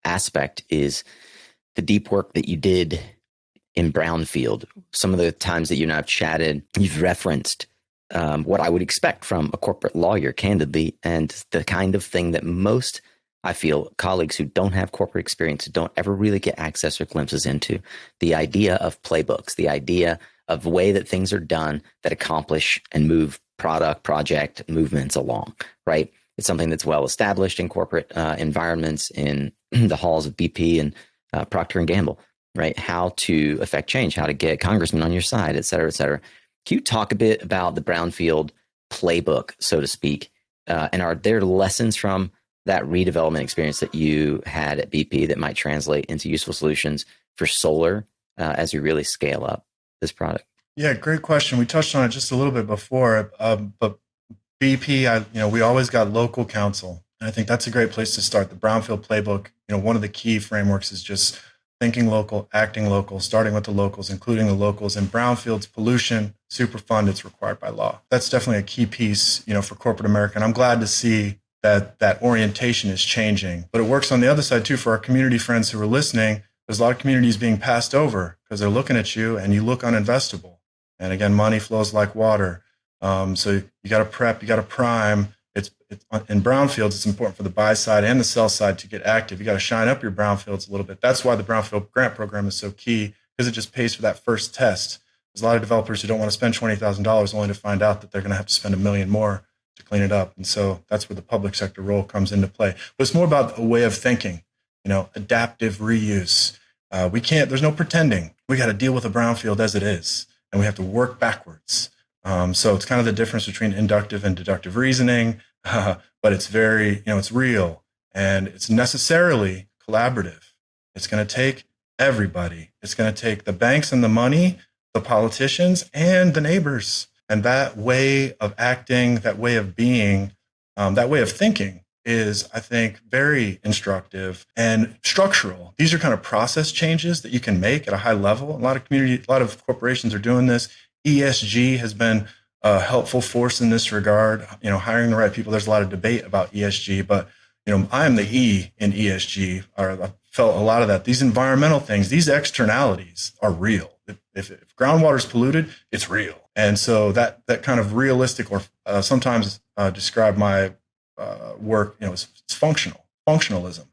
aspect is the deep work that you did in Brownfield. Some of the times that you and I have chatted, you've referenced what I would expect from a corporate lawyer, candidly, and the kind of thing that most, I feel, colleagues who don't have corporate experience, who don't ever really get access or glimpses into, the idea of playbooks, the idea of the way that things are done that accomplish and move project movements along, right? It's something that's well established in corporate environments, in the halls of BP and Procter & Gamble. Right? How to affect change, how to get congressmen on your side, et cetera, et cetera. Can you talk a bit about the Brownfield playbook, so to speak? And are there lessons from that redevelopment experience that you had at BP that might translate into useful solutions for solar as we really scale up this product? Yeah, great question. We touched on it just a little bit before, but BP, we always got local counsel. And I think that's a great place to start. The Brownfield playbook, you know, one of the key frameworks is just thinking local, acting local, starting with the locals, including the locals. And Brownfield's pollution, Superfund, it's required by law. That's definitely a key piece, you know, for corporate America. And I'm glad to see that orientation is changing. But it works on the other side too for our community friends who are listening. there's a lot of communities being passed over because they're looking at you and you look uninvestable. And again, money flows like water. So you got to prep, you got to prime. It's in brownfields. It's important for the buy side and the sell side to get active. You got to shine up your brownfields a little bit. That's why the brownfield grant program is so key, because it just pays for that first test. There's a lot of developers who don't want to spend $20,000 only to find out that they're going to have to spend $1 million more to clean it up. And so that's where the public sector role comes into play. But it's more about a way of thinking, adaptive reuse. There's no pretending. We got to deal with a brownfield as it is, and we have to work backwards. So it's kind of the difference between inductive and deductive reasoning, but it's very, it's real, and it's necessarily collaborative. It's going to take everybody. It's going to take the banks and the money, the politicians and the neighbors. And that way of acting, that way of being, that way of thinking is, I think, very instructive and structural. These are kind of process changes that you can make at a high level. A lot of corporations are doing this. ESG has been a helpful force in this regard. Hiring the right people. There's a lot of debate about ESG, but I am the E in ESG. I felt a lot of that. These environmental things, these externalities are real. If groundwater is polluted, it's real. And so that kind of realistic, or sometimes describe my work, it's functionalism.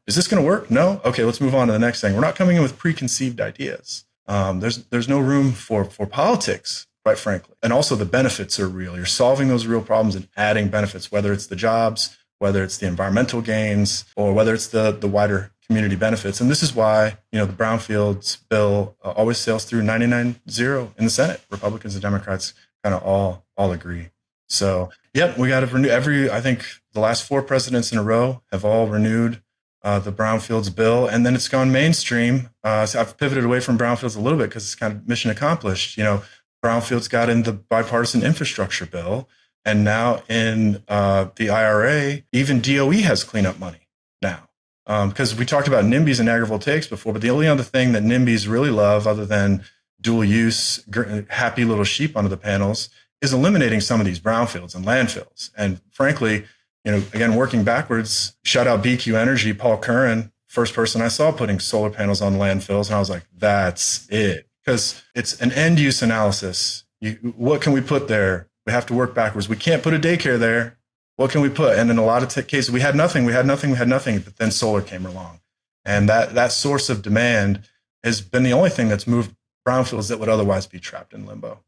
Is this going to work? No. Okay, let's move on to the next thing. We're not coming in with preconceived ideas. There's no room for politics, quite frankly. And also the benefits are real. You're solving those real problems and adding benefits, whether it's the jobs, whether it's the environmental gains, or whether it's the wider community benefits. And this is why, the Brownfields bill always sails through 99-0 in the Senate. Republicans and Democrats kind of all agree. So, yep, we got to renew I think the last 4 presidents in a row have all renewed the Brownfields bill, and then it's gone mainstream. So I've pivoted away from Brownfields a little bit because it's kind of mission accomplished. Brownfields got in the bipartisan infrastructure bill, and now in the IRA, even DOE has cleanup money now. Because we talked about NIMBYs and agrivoltaics before, but the only other thing that NIMBYs really love, other than dual use, happy little sheep under the panels, is eliminating some of these brownfields and landfills. And frankly, again, working backwards, shout out BQ Energy, Paul Curran, first person I saw putting solar panels on landfills. And I was like, that's it. Because it's an end use analysis. What can we put there? We have to work backwards. We can't put a daycare there. What can we put? And in a lot of cases, we had nothing. But then solar came along. And that source of demand has been the only thing that's moved brownfields that would otherwise be trapped in limbo.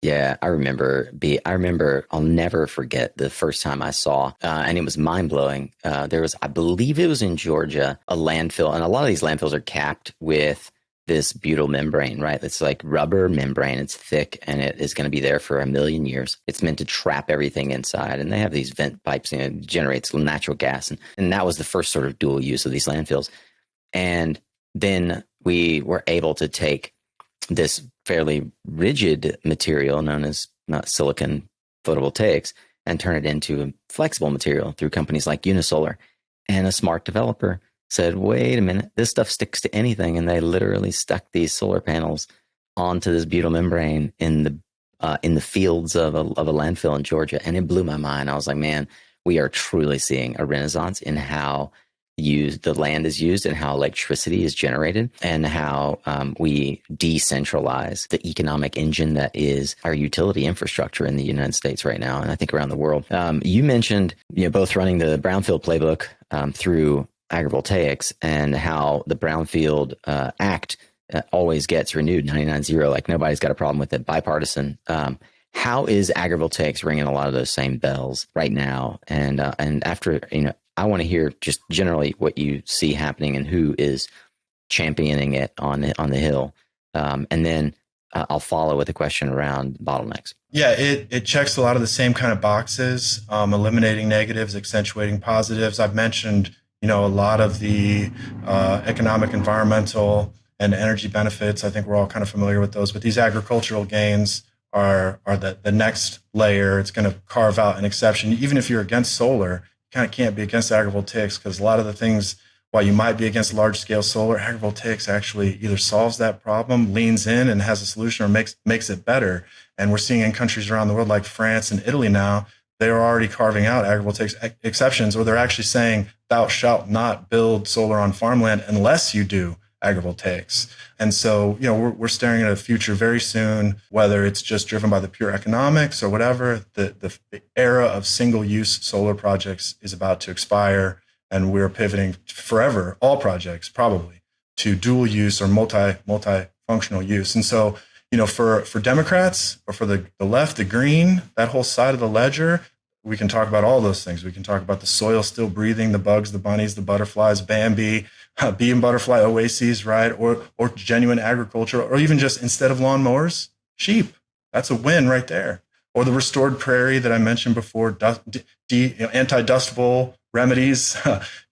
Yeah, I remember. I'll never forget the first time I saw, and it was mind blowing. There was, I believe it was in Georgia, a landfill, and a lot of these landfills are capped with this butyl membrane, right? It's like rubber membrane. It's thick, and it is going to be there for 1 million years. It's meant to trap everything inside, and they have these vent pipes, and it generates natural gas, and that was the first sort of dual use of these landfills. And then we were able to take this fairly rigid material known as silicon photovoltaics and turn it into a flexible material through companies like Unisolar. And a smart developer said, wait a minute, this stuff sticks to anything. And they literally stuck these solar panels onto this butyl membrane in the fields of a landfill in Georgia. And it blew my mind. I was like, man, we are truly seeing a renaissance in how the land is used and how electricity is generated, and how we decentralize the economic engine that is our utility infrastructure in the United States right now, and I think around the world. You mentioned both running the Brownfield playbook through agrivoltaics, and how the Brownfield Act always gets renewed 99-0, like nobody's got a problem with it, bipartisan. How is agrivoltaics ringing a lot of those same bells right now? And after, I want to hear just generally what you see happening and who is championing it on the Hill. And then I'll follow with a question around bottlenecks. Yeah, it checks a lot of the same kind of boxes, eliminating negatives, accentuating positives. I've mentioned, a lot of the economic, environmental, and energy benefits. I think we're all kind of familiar with those, but these agricultural gains are the next layer. It's going to carve out an exception. Even if you're against solar, kind of can't be against agrivoltaics, because a lot of the things, while you might be against large scale solar, agrivoltaics actually either solves that problem, leans in and has a solution, or makes it better. And we're seeing in countries around the world like France and Italy now, they're already carving out agrivoltaics exceptions, or they're actually saying, thou shalt not build solar on farmland unless you do agrivoltaics. And so, we're staring at a future very soon, whether it's just driven by the pure economics or whatever, the era of single-use solar projects is about to expire, and we're pivoting forever, all projects probably, to dual use or multi-functional use. And so, for Democrats or for the left, the green, that whole side of the ledger, we can talk about all those things. We can talk about the soil still breathing, the bugs, the bunnies, the butterflies, Bambi, bee and butterfly oases, right? Or genuine agriculture, or even just instead of lawnmowers, sheep. That's a win right there. Or the restored prairie that I mentioned before, anti-dust bowl remedies,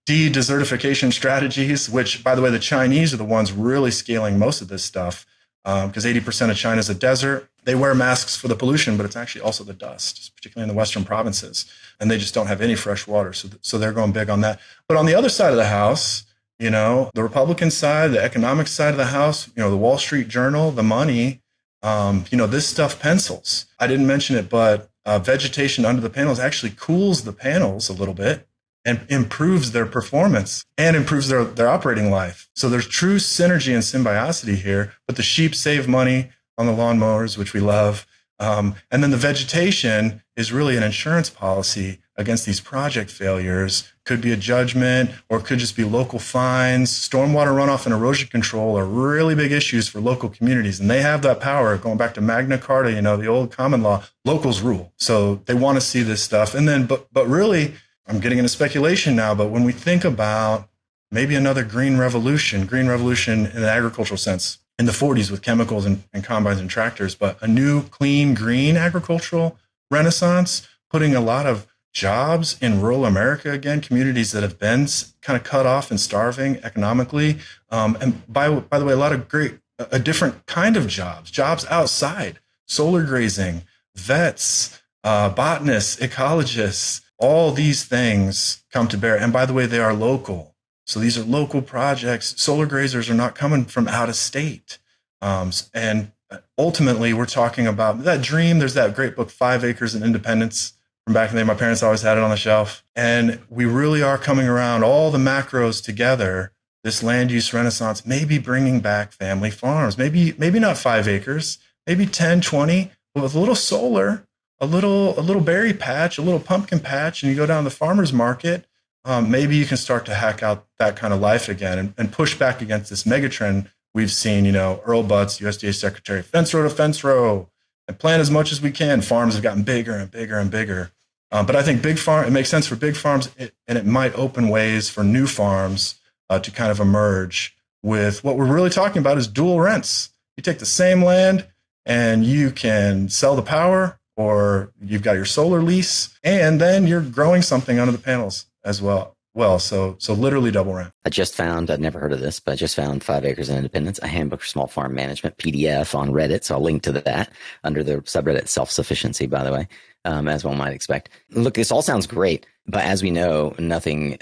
de-desertification strategies, which, by the way, the Chinese are the ones really scaling most of this stuff, because 80% of China is a desert. They wear masks for the pollution, but it's actually also the dust, particularly in the western provinces. And they just don't have any fresh water. So they're going big on that. But on the other side of the house, the Republican side, the economic side of the house, the Wall Street Journal, the money, this stuff pencils. I didn't mention it, but vegetation under the panels actually cools the panels a little bit and improves their performance and improves their operating life. So there's true synergy and symbiosity here, but the sheep save money on the lawnmowers, which we love. And then the vegetation is really an insurance policy against these project failures. Could be a judgment, or it could just be local fines. Stormwater runoff and erosion control are really big issues for local communities, and they have that power. Going back to Magna Carta, the old common law, locals rule. So they want to see this stuff. And then, but really, I'm getting into speculation now, but when we think about maybe another green revolution in the agricultural sense, in the 40s with chemicals and combines and tractors, but a new, clean, green agricultural renaissance, putting a lot of jobs in rural America again, communities that have been kind of cut off and starving economically. And by the way, a different kind of jobs outside, solar grazing, vets, botanists, ecologists, all these things come to bear. And by the way, they are local. So these are local projects. Solar grazers are not coming from out of state. And ultimately, we're talking about that dream. There's that great book, 5 Acres and Independence, from back in the day. My parents always had it on the shelf. And we really are coming around all the macros together, this land use renaissance, maybe bringing back family farms, maybe not 5 acres, maybe 10, 20, but with a little solar, a little berry patch, a little pumpkin patch, and you go down to the farmer's market. Maybe you can start to hack out that kind of life again and push back against this megatrend we've seen. Earl Butz, USDA Secretary, fence row to fence row, and plant as much as we can. Farms have gotten bigger and bigger and bigger. But I think it makes sense for big farms, and it might open ways for new farms to kind of emerge with what we're really talking about is dual rents. You take the same land and you can sell the power, or you've got your solar lease, and then you're growing something under the panels as well. So literally double rent. I've never heard of this, but I just found 5 Acres and Independence, a handbook for small farm management PDF on Reddit. So I'll link to that under the subreddit self-sufficiency, by the way, as one might expect. Look, this all sounds great, but as we know, nothing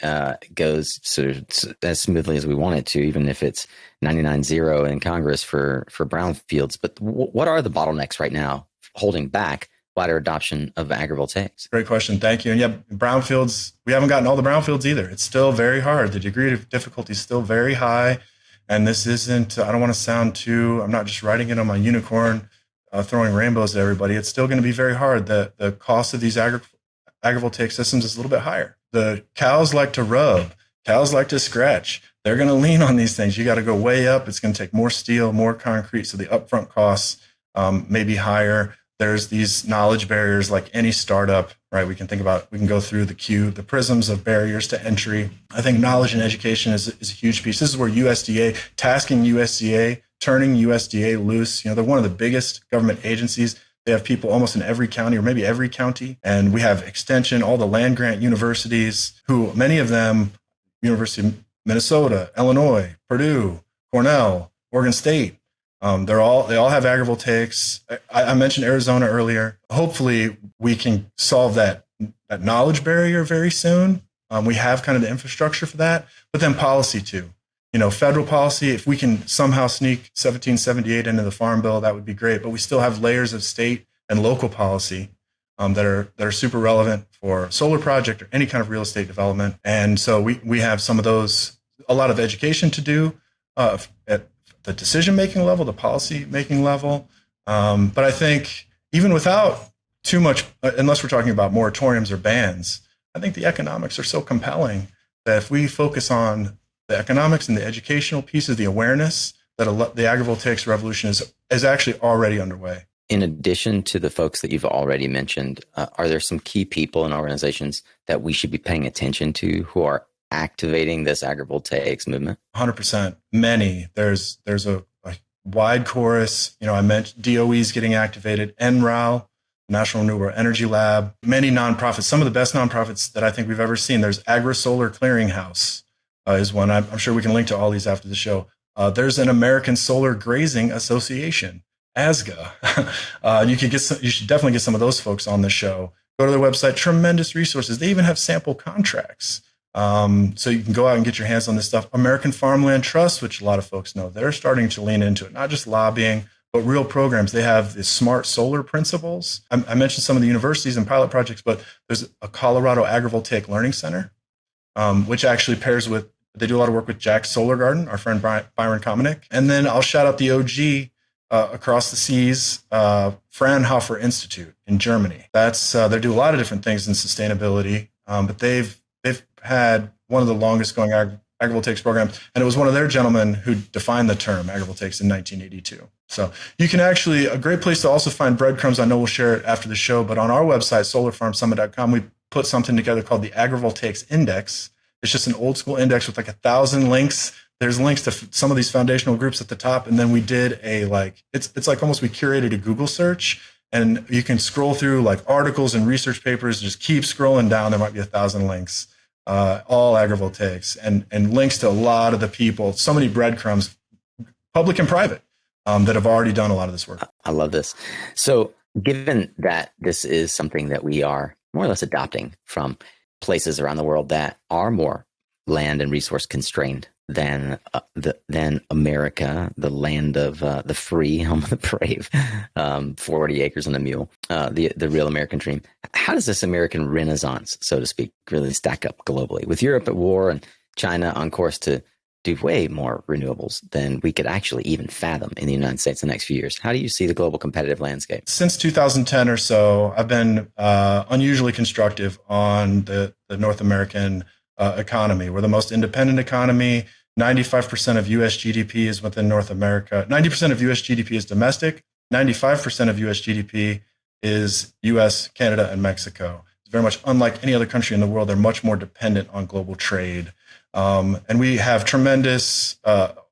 goes sort of as smoothly as we want it to, even if it's 99-0 in Congress for Brownfields. But what are the bottlenecks right now holding back wider adoption of agrivoltaics? Great question. Thank you. And yeah, Brownfields, we haven't gotten all the Brownfields either. It's still very hard. The degree of difficulty is still very high. And this isn't, I don't want to sound I'm not just writing it on my unicorn, throwing rainbows at everybody. It's still going to be very hard. The cost of these agrivoltaic systems is a little bit higher. The cows like to rub, cows like to scratch. They're going to lean on these things. You got to go way up. It's going to take more steel, more concrete. So the upfront costs may be higher. There's these knowledge barriers like any startup, right? We can go through the prisms of barriers to entry. I think knowledge and education is a huge piece. This is where tasking USDA, turning USDA loose. They're one of the biggest government agencies. They have people almost in every county, or maybe every county. And we have extension, all the land grant universities, who many of them, University of Minnesota, Illinois, Purdue, Cornell, Oregon State, they all have agrivoltaics. I mentioned Arizona earlier. Hopefully, we can solve that knowledge barrier very soon. We have kind of the infrastructure for that, but then policy too. Federal policy. If we can somehow sneak 1778 into the Farm Bill, that would be great. But we still have layers of state and local policy that are super relevant for solar project or any kind of real estate development. And so we have some of those. A lot of education to do. at the decision-making level, the policy-making level. But I think even without too much, unless we're talking about moratoriums or bans, I think the economics are so compelling that if we focus on the economics and the educational pieces, the awareness, that the agrivoltaics revolution is actually already underway. In addition to the folks that you've already mentioned, are there some key people and organizations that we should be paying attention to who are activating this agrivoltaics movement? 100%. Many. There's a wide chorus. I mentioned DOE's getting activated, NRAL, National Renewable Energy Lab, many nonprofits, some of the best nonprofits that I think we've ever seen. There's Agri-Solar Clearinghouse is one. I'm sure we can link to all these after the show. There's an American Solar Grazing Association, ASGA. You should definitely get some of those folks on the show. Go to their website, tremendous resources. They even have sample contracts. So you can go out and get your hands on this stuff. American Farmland Trust, which a lot of folks know, they're starting to lean into it, not just lobbying, but real programs. They have the smart solar principles. I mentioned some of the universities and pilot projects, but there's a Colorado Agrivoltaic Learning Center, which actually pairs with, they do a lot of work with Jack's Solar Garden, our friend Byron Kominick. And then I'll shout out the OG across the seas, Fraunhofer Institute in Germany. They do a lot of different things in sustainability, but they've had one of the longest going agrivoltaics programs, and it was one of their gentlemen who defined the term agrivoltaics in 1982. So you can actually, a great place to also find breadcrumbs, I know we'll share it after the show, but on our website, solarfarmsummit.com, we put something together called the Agrivoltaics Index. It's just an old school index with like 1,000 links. There's links to some of these foundational groups at the top. And then we did it's like almost we curated a Google search, and you can scroll through like articles and research papers, just keep scrolling down. There might be 1,000 links, all agrivoltaics and links to a lot of the people, so many breadcrumbs, public and private, that have already done a lot of this work. I love this. So given that this is something that we are more or less adopting from places around the world that are more land and resource constrained than America, the land of the free, home of the brave, 40 acres and a mule, the real American dream. How does this American renaissance, so to speak, really stack up globally? With Europe at war and China on course to do way more renewables than we could actually even fathom in the United States in the next few years. How do you see the global competitive landscape? Since 2010 or so, I've been unusually constructive on the North American economy. We're the most independent economy. 95% of US GDP is within North America. 90% of US GDP is domestic. 95% of US GDP is US, Canada, and Mexico. It's very much unlike any other country in the world. They're much more dependent on global trade. And we have tremendous,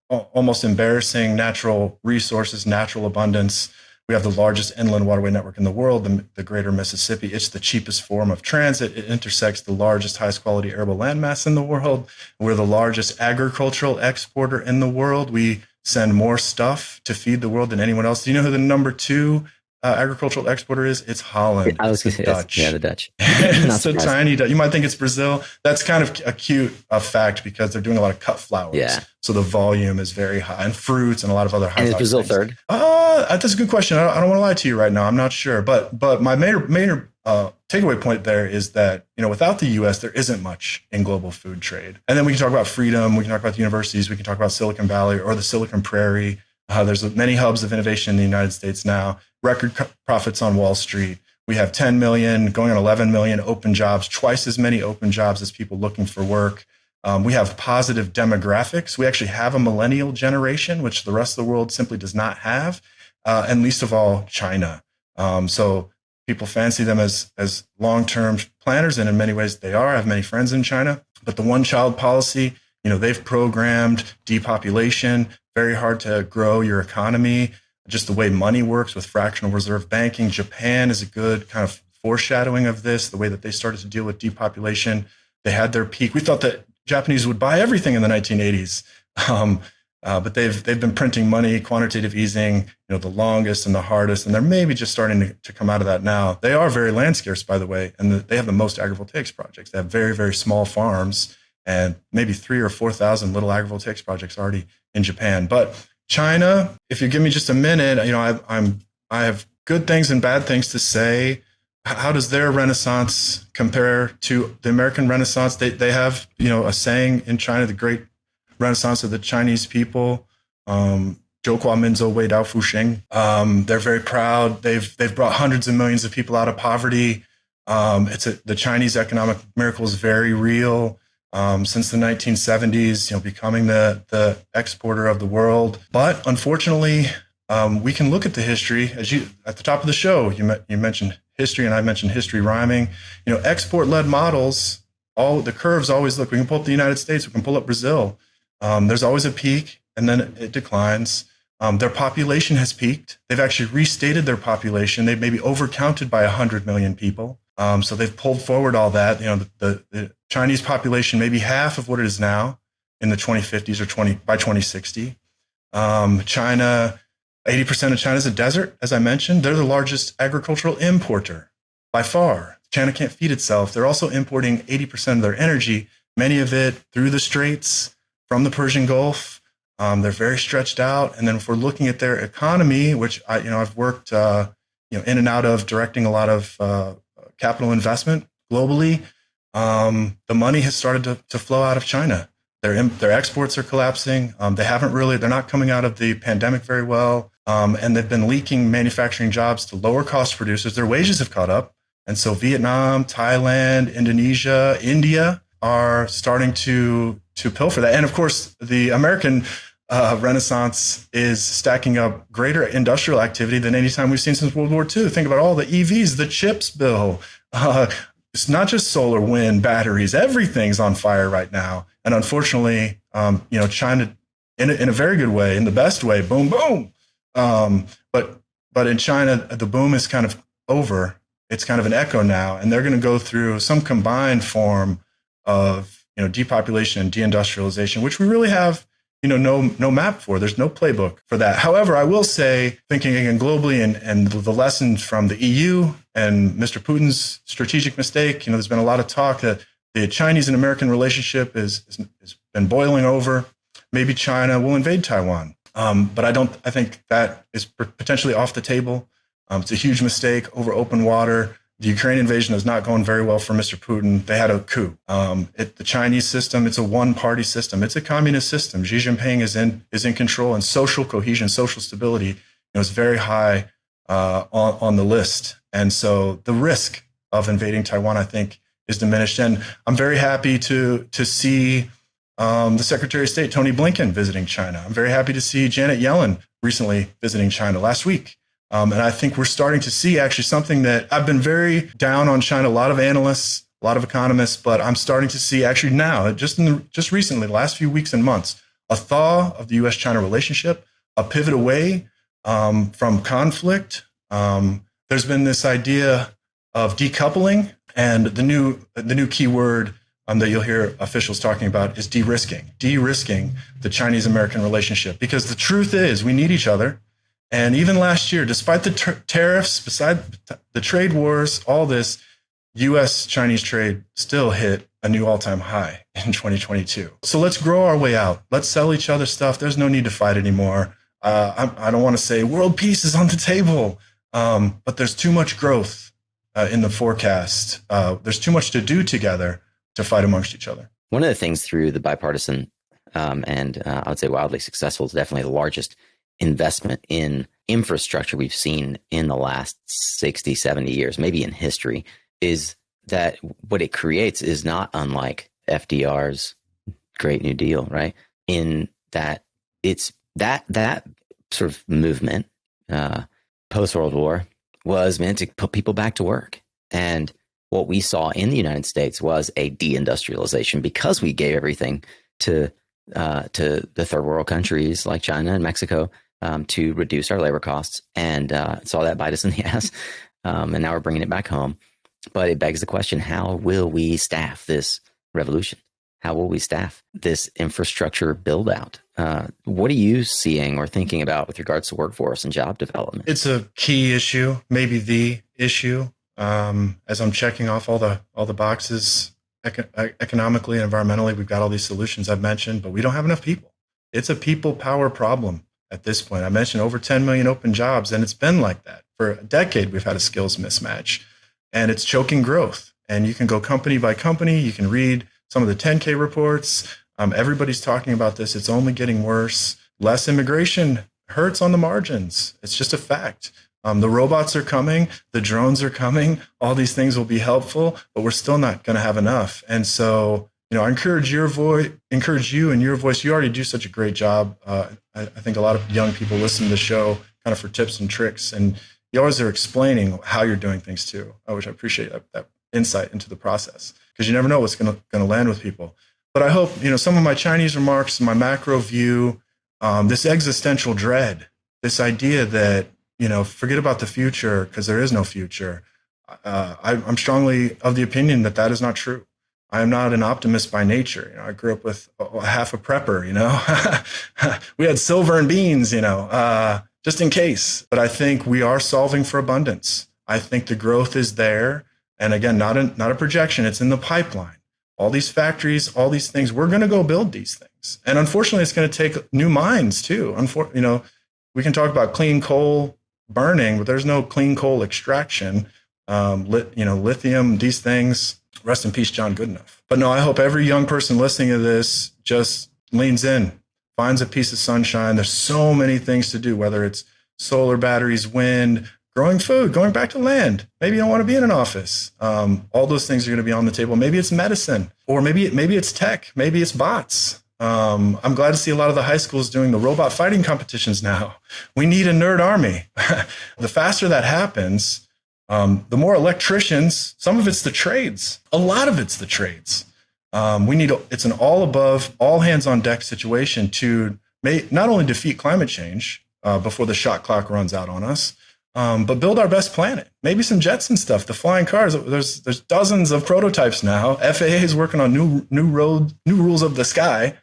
almost embarrassing natural resources, natural abundance. We have the largest inland waterway network in the world, the greater Mississippi. It's the cheapest form of transit. It intersects the largest, highest quality arable landmass in the world. We're the largest agricultural exporter in the world. We send more stuff to feed the world than anyone else. Do you know who the number 2 agricultural exporter is? It's Holland. I was going to say Dutch. Yeah, the Dutch. It's a tiny Dutch. You might think it's Brazil. That's kind of a cute fact because they're doing a lot of cut flowers. Yeah. So the volume is very high, and fruits and a lot of other high. And is Brazil third? That's a good question. I don't want to lie to you right now. I'm not sure. But my major takeaway point there is that, without the U.S., there isn't much in global food trade. And then we can talk about freedom. We can talk about the universities. We can talk about Silicon Valley or the Silicon Prairie. There's many hubs of innovation in the United States now. Record profits on Wall Street. We have 10 million, going on 11 million open jobs, twice as many open jobs as people looking for work. We have positive demographics. We actually have a millennial generation, which the rest of the world simply does not have, and least of all, China. So people fancy them as long-term planners, and in many ways they are. I have many friends in China. But the one-child policy, they've programmed depopulation, very hard to grow your economy, just the way money works with fractional reserve banking. Japan is a good kind of foreshadowing of this, the way that they started to deal with depopulation. They had their peak. We thought that Japanese would buy everything in the 1980s, but they've been printing money, quantitative easing, the longest and the hardest, and they're maybe just starting to come out of that now. They are very land scarce, by the way, and they have the most agrivoltaics projects. They have very, very small farms and maybe 3,000 or 4,000 little agrivoltaics projects already in Japan. But China, if you give me just a minute, I have good things and bad things to say. How does their Renaissance compare to the American Renaissance? They have, a saying in China, the great renaissance of the Chinese people. 中华民族伟大复兴. They're very proud. They've brought hundreds of millions of people out of poverty. The Chinese economic miracle is very real. Since the 1970s, becoming the exporter of the world. But unfortunately, we can look at the history at the top of the show. You mentioned history, and I mentioned history rhyming. Export-led models. The curves always look. We can pull up the United States. We can pull up Brazil. There's always a peak, and then it declines. Their population has peaked. They've actually restated their population. They've maybe overcounted by 100 million people. So they've pulled forward all that. The Chinese population may be half of what it is now in the 2050s or by 2060. China, 80% of China is a desert, as I mentioned. They're the largest agricultural importer by far. China can't feed itself. They're also importing 80% of their energy, many of it through the straits from the Persian Gulf. They're very stretched out. And then if we're looking at their economy, which I've worked in and out of directing a lot of capital investment globally, the money has started to flow out of China. Their exports are collapsing. They're not coming out of the pandemic very well. And they've been leaking manufacturing jobs to lower cost producers. Their wages have caught up. And so Vietnam, Thailand, Indonesia, India are starting to pilfer that. And of course, the American Renaissance is stacking up greater industrial activity than any time we've seen since World War II. Think about all the EVs, the chips bill. It's not just solar, wind, batteries. Everything's on fire right now. And unfortunately, China, in a very good way, in the best way, boom, boom. But in China, the boom is kind of over. It's kind of an echo now, and they're going to go through some combined form of depopulation and deindustrialization, which we really have no map for. There's no playbook for that. However, I will say, thinking again globally and the lessons from the EU and Mr. Putin's strategic mistake, there's been a lot of talk that the Chinese and American relationship has been boiling over. Maybe China will invade Taiwan. But I think that is potentially off the table. It's a huge mistake over open water. The Ukraine invasion is not going very well for Mr. Putin. They had a coup. The Chinese system, it's a one-party system. It's a communist system. Xi Jinping is in control, and social cohesion, social stability, is very high on the list. And so the risk of invading Taiwan, I think, is diminished. And I'm very happy to see the Secretary of State, Tony Blinken, visiting China. I'm very happy to see Janet Yellen recently visiting China last week. And I think we're starting to see actually something that I've been very down on China, a lot of analysts, a lot of economists, but I'm starting to see actually now, just recently, the last few weeks and months, a thaw of the U.S.-China relationship, a pivot away from conflict. There's been this idea of decoupling, and the new key word that you'll hear officials talking about is de-risking the Chinese-American relationship. Because the truth is, we need each other. And even last year, despite the tariffs, beside the trade wars, all this, U.S.-Chinese trade still hit a new all-time high in 2022. So let's grow our way out. Let's sell each other stuff. There's no need to fight anymore. I don't want to say world peace is on the table, but there's too much growth in the forecast. There's too much to do together to fight amongst each other. One of the things through the bipartisan and I would say wildly successful, is definitely the largest investment in infrastructure we've seen in the last 60, 70 years, maybe in history, is that what it creates is not unlike FDR's Great New Deal, right? In that it's that sort of movement post-World War was meant to put people back to work. And what we saw in the United States was a deindustrialization because we gave everything to the third world countries like China and Mexico to reduce our labor costs, and saw that bite us in the ass. And now we're bringing it back home. But it begs the question, how will we staff this revolution? How will we staff this infrastructure build out? What are you seeing or thinking about with regards to workforce and job development? It's a key issue, maybe the issue. As I'm checking off all the boxes economically and environmentally, we've got all these solutions I've mentioned, but we don't have enough people. It's a people power problem at this point. I mentioned over 10 million open jobs, and it's been like that for a decade. We've had a skills mismatch, and it's choking growth. And you can go company by company. You can read some of the 10K reports. Everybody's talking about this. It's only getting worse. Less immigration hurts on the margins. It's just a fact. The robots are coming. The drones are coming. All these things will be helpful, but we're still not going to have enough. And so, I encourage you and your voice. You already do such a great job. I think a lot of young people listen to the show kind of for tips and tricks, and you always are explaining how you're doing things too, which I appreciate that insight into the process, because you never know what's going to land with people. But I hope, some of my Chinese remarks, my macro view, this existential dread, this idea that, forget about the future because there is no future. I'm strongly of the opinion that is not true. I am not an optimist by nature. I grew up with half a prepper, we had silver and beans, just in case. But I think we are solving for abundance. I think the growth is there. And again, not a projection. It's in the pipeline. All these factories, all these things, we're going to go build these things. And unfortunately, it's going to take new mines too. We can talk about clean coal burning, but there's no clean coal extraction. Lithium, these things. Rest in peace, John Goodenough. But no, I hope every young person listening to this just leans in, finds a piece of sunshine. There's so many things to do, whether it's solar batteries, wind, growing food, going back to land. Maybe you don't want to be in an office. All those things are going to be on the table. Maybe it's medicine, or maybe it's tech. Maybe it's bots. I'm glad to see a lot of the high schools doing the robot fighting competitions now. We need a nerd army. The faster that happens, the more electricians. Some of it's the trades. A lot of it's the trades. It's an all above, all hands on deck situation to not only defeat climate change before the shot clock runs out on us, but build our best planet. Maybe some Jetson stuff, the flying cars. There's dozens of prototypes now. FAA is working on new rules of the sky.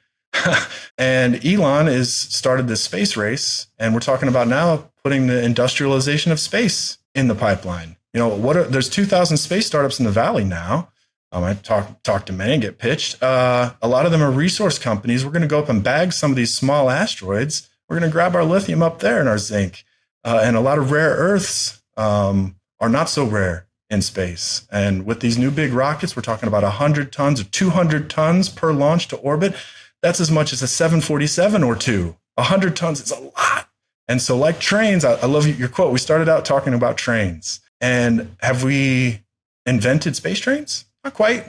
And Elon has started this space race, and we're talking about now putting the industrialization of space in the pipeline. There's 2,000 space startups in the Valley now. I talk to many and get pitched. A lot of them are resource companies. We're going to go up and bag some of these small asteroids. We're going to grab our lithium up there and our zinc. And a lot of rare earths are not so rare in space. And with these new big rockets, we're talking about 100 tons or 200 tons per launch to orbit. That's as much as a 747 or two. 100 tons is a lot. And so like trains, I love your quote. We started out talking about trains. And have we invented space trains? Not quite.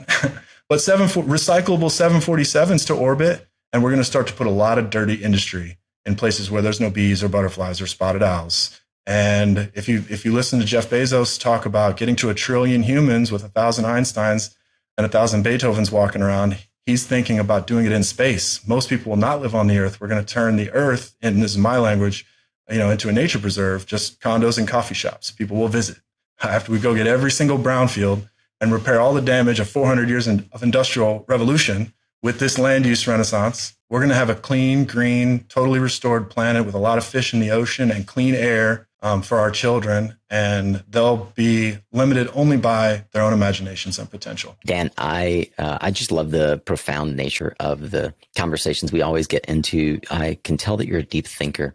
But recyclable 747s to orbit. And we're going to start to put a lot of dirty industry in places where there's no bees or butterflies or spotted owls. And if you listen to Jeff Bezos talk about getting to 1 trillion humans with 1,000 Einsteins and 1,000 Beethovens walking around, he's thinking about doing it in space. Most people will not live on the Earth. We're going to turn the Earth, and this is my language, into a nature preserve, just condos and coffee shops. People will visit. After we go get every single brownfield and repair all the damage of 400 years of industrial revolution with this land use renaissance, we're going to have a clean, green, totally restored planet with a lot of fish in the ocean and clean air for our children. And they'll be limited only by their own imaginations and potential. Dan, I just love the profound nature of the conversations we always get into. I can tell that you're a deep thinker.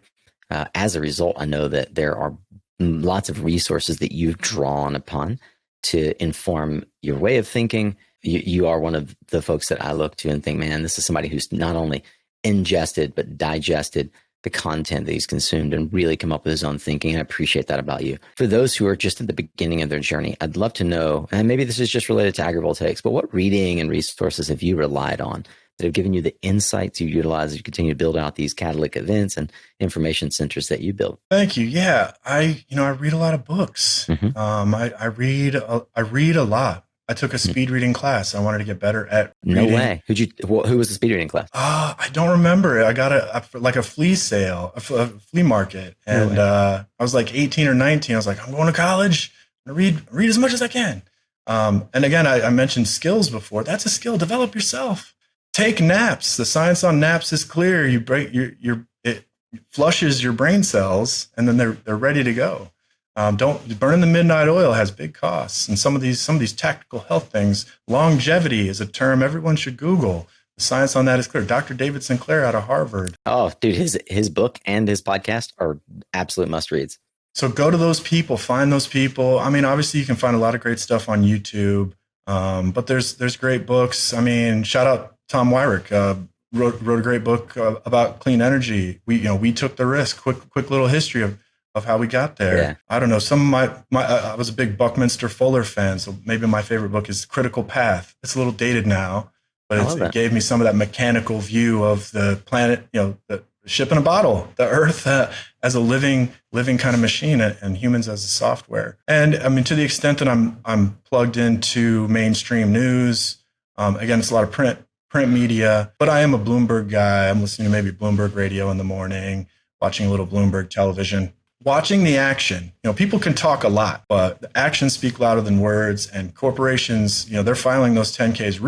As a result, I know that there are lots of resources that you've drawn upon to inform your way of thinking. You are one of the folks that I look to and think, man, this is somebody who's not only ingested, but digested the content that he's consumed and really come up with his own thinking. And I appreciate that about you. For those who are just at the beginning of their journey, I'd love to know, and maybe this is just related to agrivoltaics, but what reading and resources have you relied on that have given you the insights you utilize as you continue to build out these catalytic events and information centers that you build? Thank you. Yeah, I read a lot of books. Mm-hmm. I read a lot. I took a speed reading class. I wanted to get better at reading. No way. Who was the speed reading class? I don't remember. I got a flea sale, a flea market. And I was like 18 or 19. I was like, I'm going to college. I'm going to read as much as I can. And again, I mentioned skills before. That's a skill. Develop yourself. Take naps. The science on naps is clear. It flushes your brain cells, and then they're ready to go. Don't burn the midnight oil has big costs. And some of these tactical health things, longevity is a term everyone should Google. The science on that is clear. Dr. David Sinclair out of Harvard. Oh, dude, his book and his podcast are absolute must reads. So go to those people, find those people. I mean, obviously you can find a lot of great stuff on YouTube, but there's great books. I mean, shout out Tom Wyrick, wrote a great book about clean energy. We took the risk. Quick little history of how we got there. Yeah. I don't know. Some of my I was a big Buckminster Fuller fan, so maybe my favorite book is Critical Path. It's a little dated now, but it gave me some of that mechanical view of the planet. The ship in a bottle, the Earth as a living kind of machine, and humans as a software. And I mean, to the extent that I'm plugged into mainstream news. Again, it's a lot of print media, but I am a Bloomberg guy. I'm listening to maybe Bloomberg radio in the morning, watching a little Bloomberg television, watching the action. People can talk a lot, but the actions speak louder than words. And corporations, they're filing those 10Ks.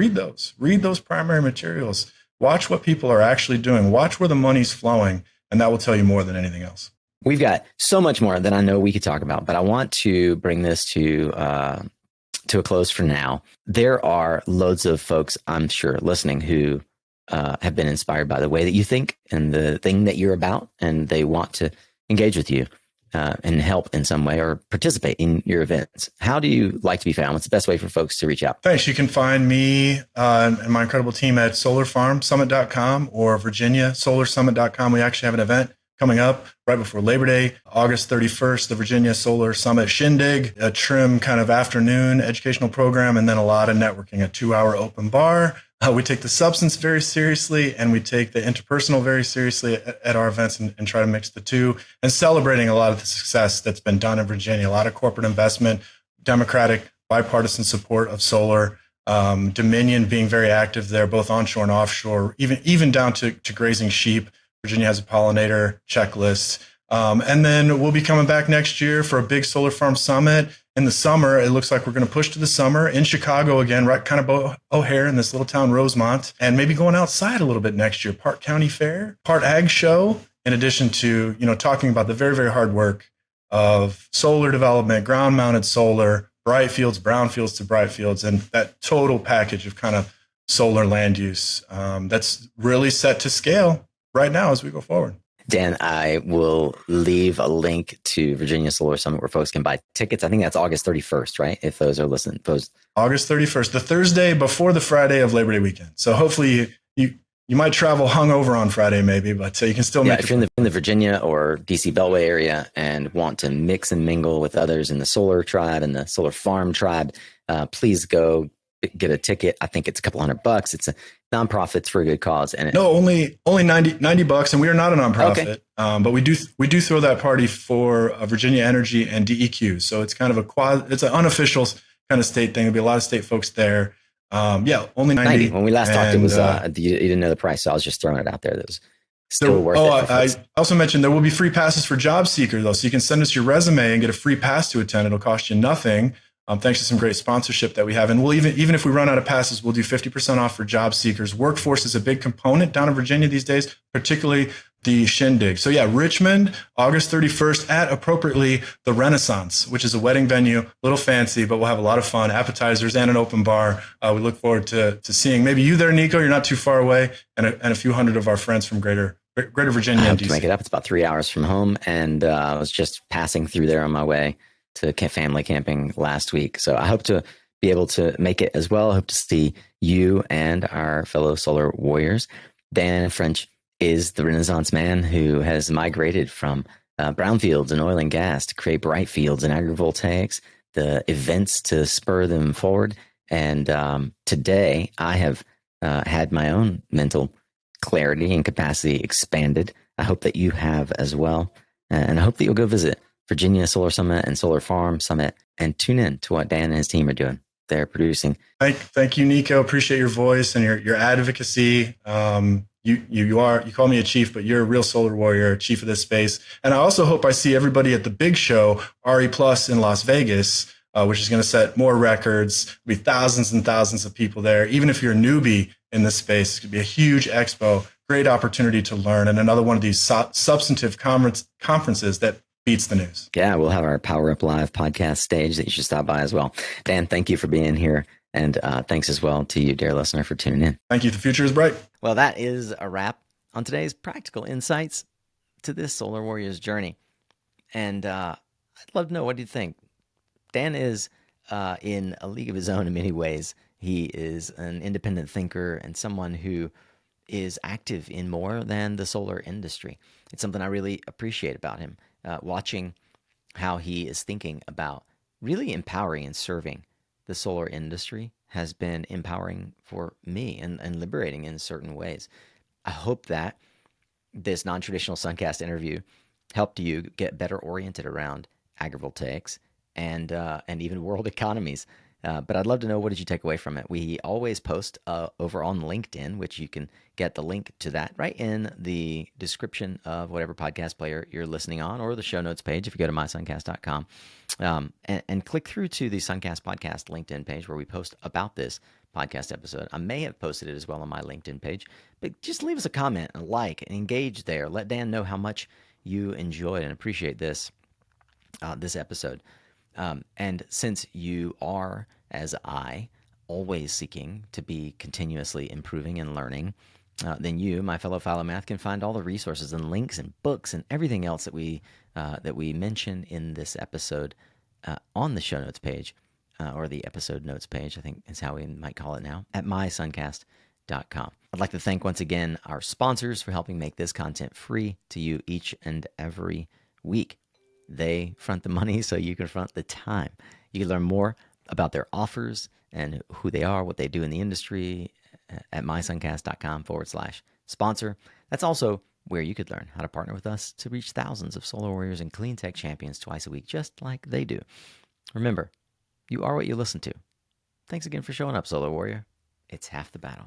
Read those primary materials. Watch what people are actually doing. Watch where the money's flowing, and that will tell you more than anything else. We've got so much more that I know we could talk about, but I want to bring this to a close for now. There are loads of folks, I'm sure, listening who have been inspired by the way that you think and the thing that you're about, and they want to engage with you and help in some way or participate in your events. How do you like to be found? What's the best way for folks to reach out? Thanks. You can find me and my incredible team at solarfarmsummit.com or virginiasolarsummit.com. We actually have an event coming up right before Labor Day, August 31st, the Virginia Solar Summit Shindig, a trim kind of afternoon educational program, and then a lot of networking, a 2-hour open bar. We take the substance very seriously, and we take the interpersonal very seriously at our events, and try to mix the two, and celebrating a lot of the success that's been done in Virginia, a lot of corporate investment, democratic, bipartisan support of solar, Dominion being very active there, both onshore and offshore, even down to grazing sheep. Virginia has a pollinator checklist. And then we'll be coming back next year for a big solar farm summit. In the summer, it looks like we're going to push to the summer in Chicago again, right kind of O'Hare in this little town, Rosemont, and maybe going outside a little bit next year. Part county fair, part ag show, in addition to, talking about the very, very hard work of solar development, ground mounted solar, Brightfields, Brownfields to Brightfields, and that total package of kind of solar land use that's really set to scale right now as we go forward. Dan, I will leave a link to Virginia Solar Summit where folks can buy tickets. I think that's August 31st, right? If those are listening. August 31st, the Thursday before the Friday of Labor Day weekend. So hopefully you might travel hungover on Friday maybe, but you can still make it. If you're in the Virginia or DC Beltway area and want to mix and mingle with others in the solar tribe and the solar farm tribe, please go get a ticket. I think it's a couple $100. It's a nonprofit for a good cause. And only $90, and we are not a nonprofit. Okay. But we do throw that party for Virginia Energy and DEQ. So it's kind of it's an unofficial kind of state thing. There'll be a lot of state folks there. Only 90. When we last talked, it was you didn't know the price, so I was just throwing it out there. That was still worth it. I also mentioned there will be free passes for job seeker though, so you can send us your resume and get a free pass to attend. It'll cost you nothing. Thanks to some great sponsorship that we have. And we'll even if we run out of passes, we'll do 50% off for job seekers. Workforce is a big component down in Virginia these days, particularly the Shindig. So Richmond, August 31st at appropriately the Renaissance, which is a wedding venue, a little fancy, but we'll have a lot of fun, appetizers and an open bar. We look forward to seeing maybe you there, Nico. You're not too far away, and a few hundred of our friends from Greater Virginia. I hope to make it up. It's about 3 hours from home, and I was just passing through there on my way to family camping last week. So I hope to be able to make it as well. I hope to see you and our fellow solar warriors. Dan French is the Renaissance man who has migrated from brownfields and oil and gas to create Brightfields and Agrivoltaics, the events to spur them forward. And today I have had my own mental clarity and capacity expanded. I hope that you have as well. And I hope that you'll go visit Virginia Solar Summit and Solar Farm Summit and tune in to what Dan and his team are doing. They're producing. Thank you, Nico. Appreciate your voice and your advocacy. You call me a chief, but you're a real solar warrior, chief of this space. And I also hope I see everybody at the big show, RE Plus in Las Vegas, which is going to set more records. There'll be thousands and thousands of people there. Even if you're a newbie in this space, it could be a huge expo, great opportunity to learn, and another one of these substantive conferences that beats the news. Yeah, we'll have our Power Up Live podcast stage that you should stop by as well. Dan, thank you for being here. And thanks as well to you, dear listener, for tuning in. Thank you. The future is bright. Well, that is a wrap on today's practical insights to this Solar Warriors journey. And I'd love to know, what do you think? Dan is in a league of his own in many ways. He is an independent thinker and someone who is active in more than the solar industry. It's something I really appreciate about him, watching how he is thinking about really empowering and serving the solar industry has been empowering for me and liberating in certain ways. I hope that this non-traditional Suncast interview helped you get better oriented around agrivoltaics and even world economies. But I'd love to know, what did you take away from it? We always post over on LinkedIn, which you can get the link to that right in the description of whatever podcast player you're listening on, or the show notes page if you go to mysuncast.com, and click through to the Suncast Podcast LinkedIn page where we post about this podcast episode. I may have posted it as well on my LinkedIn page, but just leave us a comment, a like, and engage there. Let Dan know how much you enjoyed and appreciate this episode. And since you are, as I, always seeking to be continuously improving and learning, then you, my fellow Philomath, can find all the resources and links and books and everything else that we mention in this episode on the show notes page, or the episode notes page, I think is how we might call it now, at mysuncast.com. I'd like to thank once again our sponsors for helping make this content free to you each and every week. They front the money so you can front the time. You can learn more about their offers and who they are, what they do in the industry at mysuncast.com/sponsor. That's also where you could learn how to partner with us to reach thousands of solar warriors and clean tech champions twice a week, just like they do. Remember, you are what you listen to. Thanks again for showing up, Solar Warrior. It's half the battle.